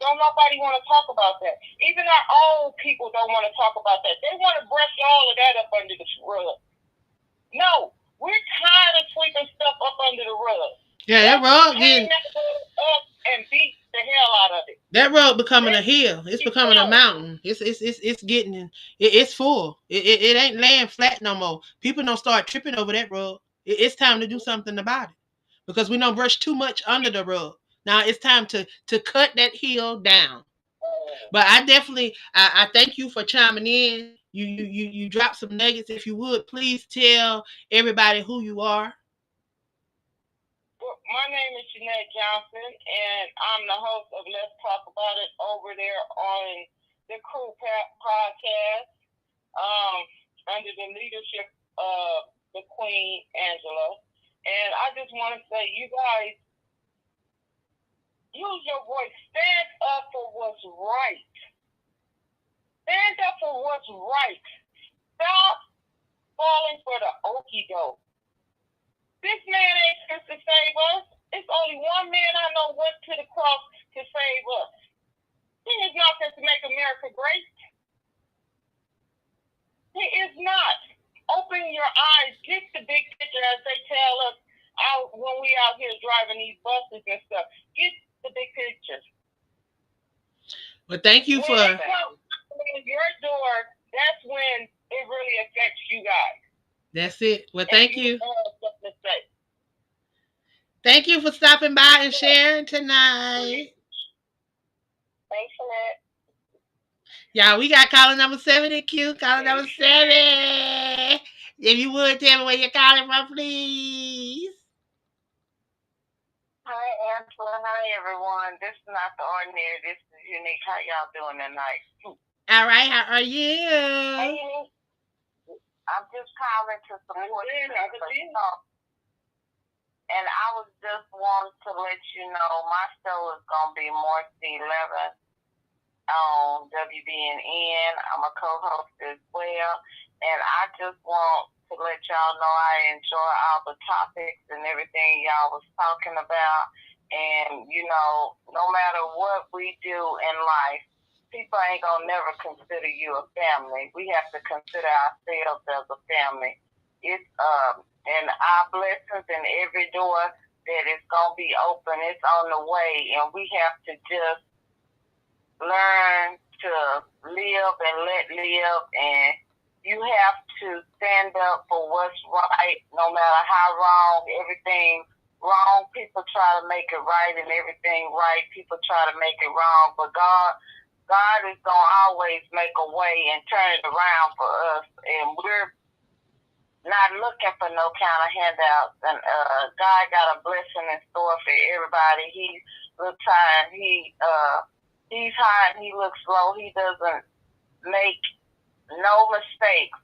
Don't nobody want to talk about that. Even our old people don't want to talk about that. They want to brush all of that up under the rug. No, we're tired of sweeping stuff up under the rug. Yeah, that rug getting up and beat the hell out of it. That rug becoming a hill. It's becoming a mountain. It's getting it's full. It ain't laying flat no more. People don't start tripping over that rug. It's time to do something about it, because we don't brush too much under the rug. Now it's time to cut that hill down. But I definitely I thank you for chiming in. You drop some nuggets. If you would, please tell everybody who you are. My name is Jeanette Johnson, and I'm the host of Let's Talk About It over there on the Crew podcast, under the leadership of the Queen Angela. And I just want to say, you guys, use your voice. Stand up for what's right. Stand up for what's right. Stop falling for the okie doke. This man ain't supposed to save us. It's only one man I know went to the cross to save us. He is not supposed to make America great. He is not. Open your eyes. Get the big picture, as they tell us out when we out here driving these buses and stuff. Get the big picture. Well, thank you for when it comes to your door. That's when it really affects you guys. That's it. Well, thank you. Thank you for stopping by and sharing tonight. Thanks for that. Y'all, we got caller number 7 in queue. Caller number 7. If you would, tell me where you're calling from, please. Hi, Angela. Hi, everyone. This is not the ordinary. This is unique. How y'all doing tonight? All right, how are you? Hey, I'm just calling to support you. And I was just wanting to let you know my show is going to be March the 11th on WBNN. I'm a co-host as well. And I just want to let y'all know I enjoy all the topics and everything y'all was talking about. And, you know, no matter what we do in life, people ain't going to never consider you a family. We have to consider ourselves as a family. It's, and our blessings in every door that is going to be open, it's on the way. And we have to just learn to live and let live, and you have to stand up for what's right, no matter how wrong. Everything wrong, people try to make it right, and everything right, people try to make it wrong. But God is gonna always make a way and turn it around for us, and we're not looking for no kind of handouts. And God got a blessing in store for everybody. He looks high, and he's high and he looks low. He doesn't make no mistakes.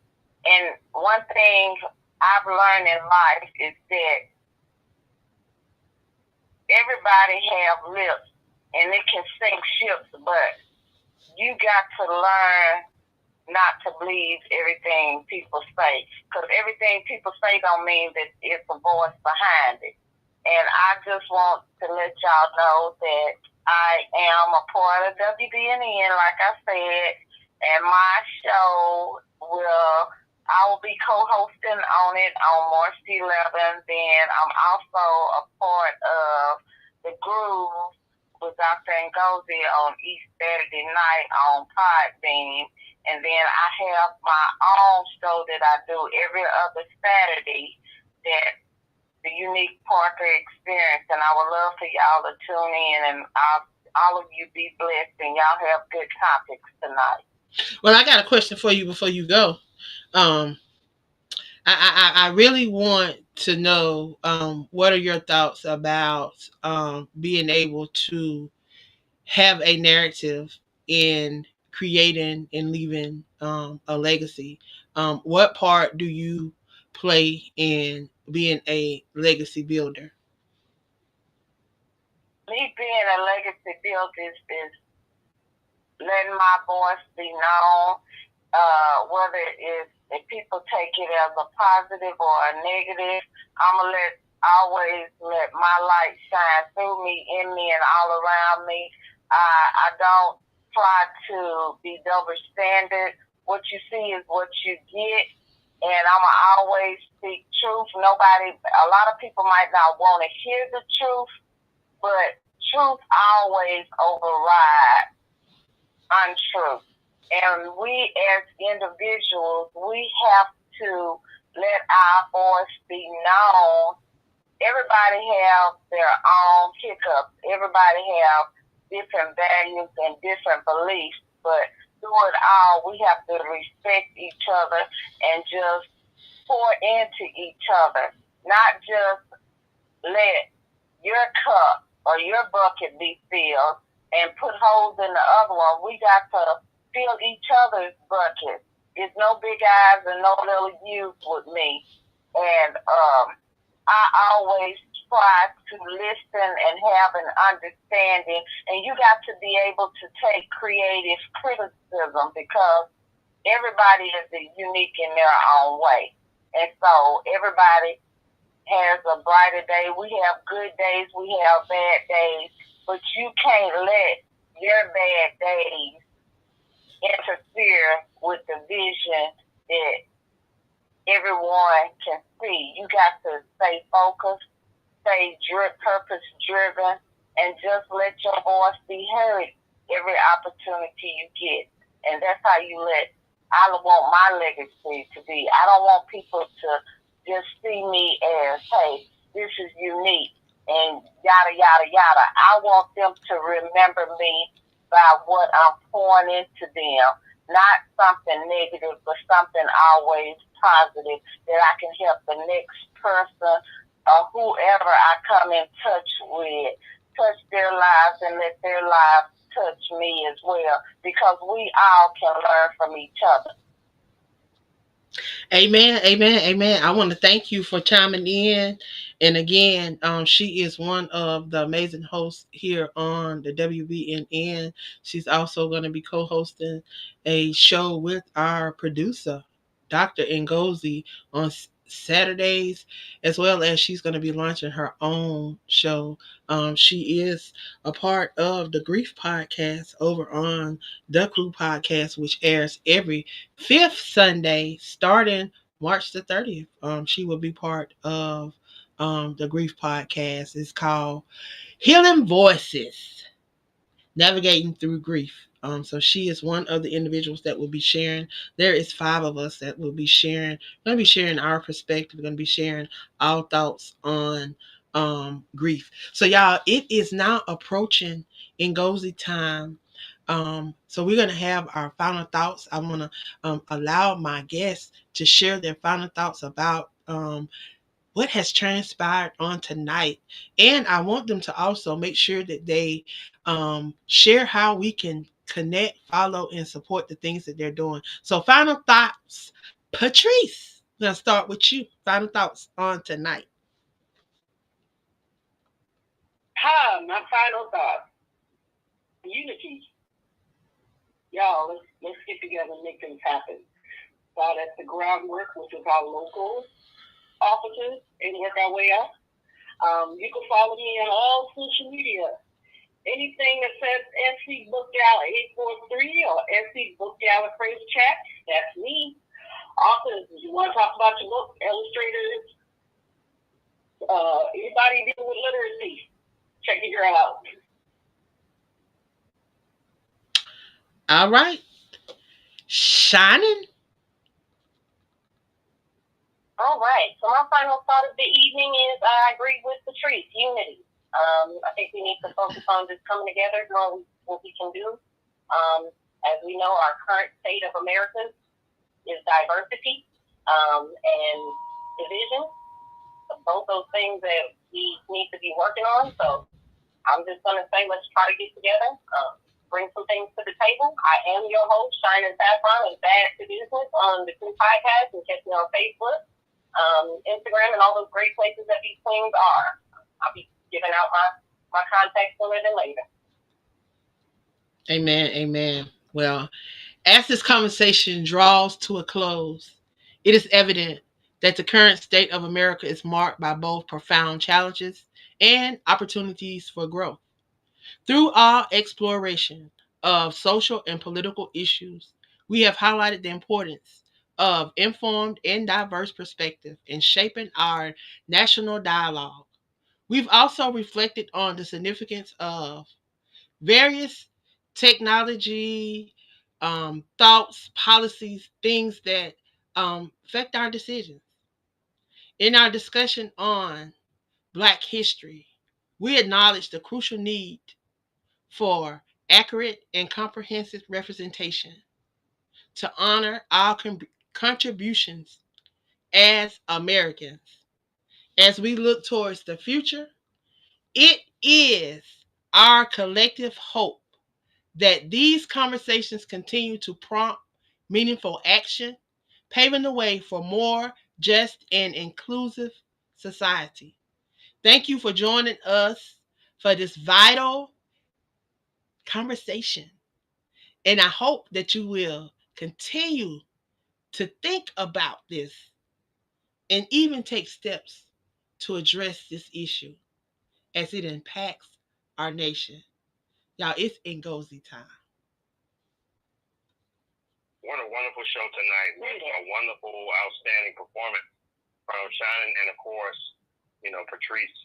And one thing I've learned in life is that everybody have lips and it can sink ships, but you got to learn not to believe everything people say, because everything people say don't mean that it's a voice behind it. And I just want to let y'all know that I am a part of WBNN, like I said, and my show I will be co-hosting on it on March 11th. Then I'm also a part of the Groove with Dr. Ngozi on each Saturday night on Podbean. And then I have my own show that I do every other Saturday, that the Unique Parker Experience. And I would love for y'all to tune in, and all of you be blessed, and y'all have good topics tonight. Well, I got a question for you before you go. I really want to know what are your thoughts about being able to have a narrative in creating and leaving a legacy. What part do you play in being a legacy builder? Me being a legacy builder is letting my voice be known, whether it's if people take it as a positive or a negative. I'm going to always let my light shine through me, in me, and all around me. I don't try to be double standard. What you see is what you get, and I'm going to always speak truth. A lot of people might not want to hear the truth, but truth always overrides untruth. And we as individuals, we have to let our voice be known. Everybody have their own hiccups. Everybody have different values and different beliefs. But through it all, we have to respect each other and just pour into each other. Not just let your cup or your bucket be filled and put holes in the other one. We got to fill each other's bucket. There's no big eyes and no little U's with me. And I always try to listen and have an understanding. And you got to be able to take creative criticism, because everybody is unique in their own way. And so everybody has a brighter day. We have good days. We have bad days. But you can't let your bad days interfere with the vision that everyone can see. You got to stay focused, stay purpose-driven, and just let your voice be heard every opportunity you get. And that's how I want my legacy to be. I don't want people to just see me as, hey, this is unique and yada, yada, yada. I want them to remember me by what I'm pouring into them. Not something negative, but something always positive that I can help the next person whoever I come in touch with, touch their lives and let their lives touch me as well, because we all can learn from each other. Amen, amen, amen. I want to thank you for chiming in. And again, she is one of the amazing hosts here on the WBNN. She's also going to be co-hosting a show with our producer, Dr. Ngozi, on Saturdays, as well as she's going to be launching her own show. She is a part of the Grief Podcast over on The Crew Podcast, which airs every fifth Sunday starting March the 30th. She will be part of the Grief Podcast. It's called Healing Voices, Navigating Through Grief. So she is one of the individuals that will be sharing. There is 5 of us that will be sharing. We're going to be sharing our perspective. We're going to be sharing our thoughts on grief. So y'all, it is now approaching Ngozi time. So we're going to have our final thoughts. I want to allow my guests to share their final thoughts about what has transpired on tonight. And I want them to also make sure that they share how we can connect, follow, and support the things that they're doing. So final thoughts, Patrice, I'm going to start with you. Final thoughts on tonight. My final thought. Unity. Y'all, let's get together and make things happen. Start at the groundwork, which is our local offices, and work our way up. You can follow me on all social media. Anything that says SC Book Gala 843 or SC Book Gala Phrase Chat, that's me. Authors, you want to talk about your book, illustrators, anybody dealing with literacy, check your girl out. All right. Shining. All right. So my final thought of the evening is I agree with Patrice, unity. I think we need to focus on just coming together, knowing what we can do. As we know, our current state of America is diversity and division. So both those things that we need to be working on. So I'm just going to say, let's try to get together, bring some things to the table. I am your host, Shining Saffron, of Bad to Business on the Crew Podcast. You can catch me on Facebook, Instagram, and all those great places that these things are. I'll be giving out my contact sooner than later. Amen, amen. Well, as this conversation draws to a close, it is evident that the current state of America is marked by both profound challenges and opportunities for growth. Through our exploration of social and political issues, we have highlighted the importance of informed and diverse perspective in shaping our national dialogue. We've also reflected on the significance of various technology, thoughts, policies, things that affect our decisions. In our discussion on Black history, we acknowledge the crucial need for accurate and comprehensive representation to honor our contributions as Americans. As we look towards the future, it is our collective hope that these conversations continue to prompt meaningful action, paving the way for more just and inclusive society. Thank you for joining us for this vital conversation. And I hope that you will continue to think about this and even take steps to address this issue as it impacts our nation. Y'all, it's Ngozi time. What a wonderful show tonight with a wonderful, outstanding performance from Shannon and, of course, Patrice,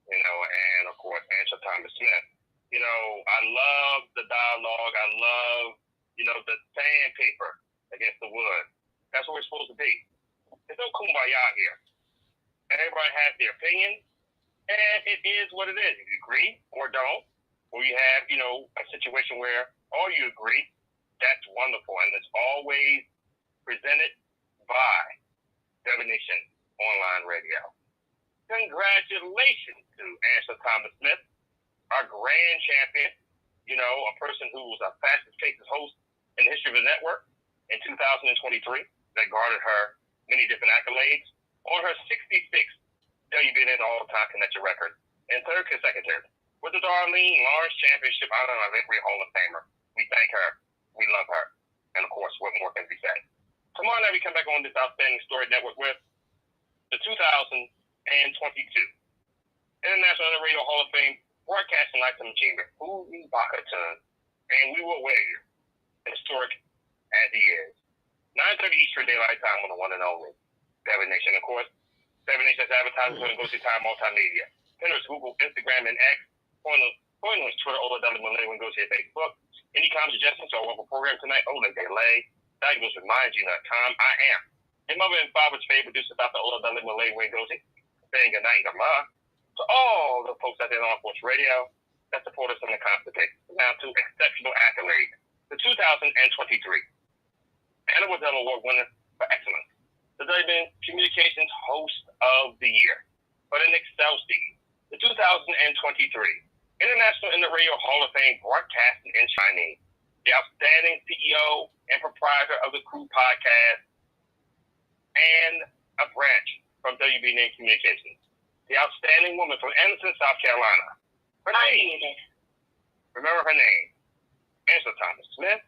and, of course, Angela Thomas Smith. I love the dialogue. I love, the sandpaper against the wood. That's what we're supposed to be. There's no kumbaya here. Everybody has their opinion, and it is what it is. If you agree or don't, or you have, a situation where all you agree, that's wonderful. And it's always presented by Definition Online Radio. congratulations to Angela Thomas Smith, our grand champion, you know, a person who was our fastest paced host in the history of the network in 2023 that garnered her many different accolades on her 66th WBNN all-time connection record and third consecutive with the Darlene Lawrence Championship honor of every Hall of Famer. We thank her. We love her. And, of course, what more can we say? Tomorrow night we come back on this outstanding story network with the 2022 International Radio Hall of Fame Broadcasting Lifetime Achievement, Uli Bakatun, and we will wear you, historic as he is. 9:30 Eastern Daylight Time on the one and only Seven Nation, of course. Seven Nation's advertising going to go to Time Multimedia. Pinterest, Google, Instagram, and X. Point on Twitter, Ola.Malay when go to your Facebook. Any comments, suggestions to our wonderful program tonight? Ola Delay. DiagnoseRemindYou.com. I am your mother and father's favorite producer, Dr. Ola.Malay when go to saying good night, Gama. To all the folks out there on Unforgettable Radio that support us in the Constitution. Now to exceptional accolades. The 2023 Anna Waddell Award winner for excellence. The WBN Communications Host of the Year for the Nick Celsi. The 2023 International Internet Radio Hall of Fame Broadcasting and Chinese. The outstanding CEO and proprietor of the Crew Podcast and a branch from WBNN Communications. The outstanding woman from Anderson, South Carolina. Her name. Remember her name. Angela Thomas Smith.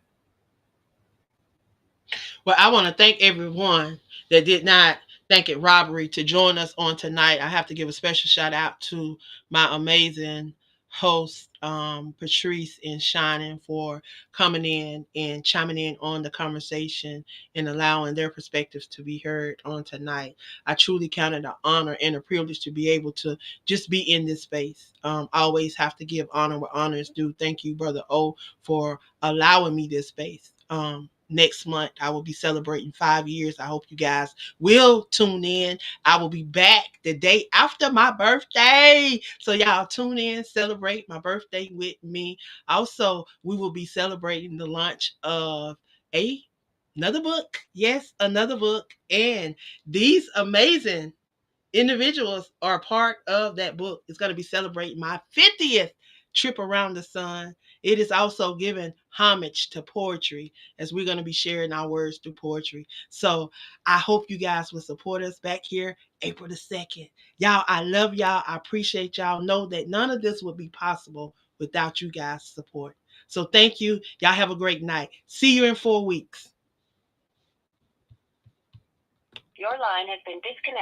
Well, I want to thank everyone that did not think it robbery to join us on tonight. I have to give a special shout out to my amazing host, Patrice and Shining, for coming in and chiming in on the conversation and allowing their perspectives to be heard on tonight. I truly count it an honor and a privilege to be able to just be in this space. I always have to give honor where honor is due. Thank you, Brother O, for allowing me this space. Next month, I will be celebrating 5 years. I hope you guys will tune in. I will be back the day after my birthday. So y'all tune in, celebrate my birthday with me. Also, we will be celebrating the launch of another book. Yes, another book. And these amazing individuals are part of that book. It's going to be celebrating my 50th trip around the sun. It is also giving homage to poetry, as we're going to be sharing our words through poetry. So I hope you guys will support us back here April the 2nd. Y'all, I love y'all. I appreciate y'all. Know that none of this would be possible without you guys' support. So thank you. Y'all have a great night. See you in 4 weeks. Your line has been disconnected.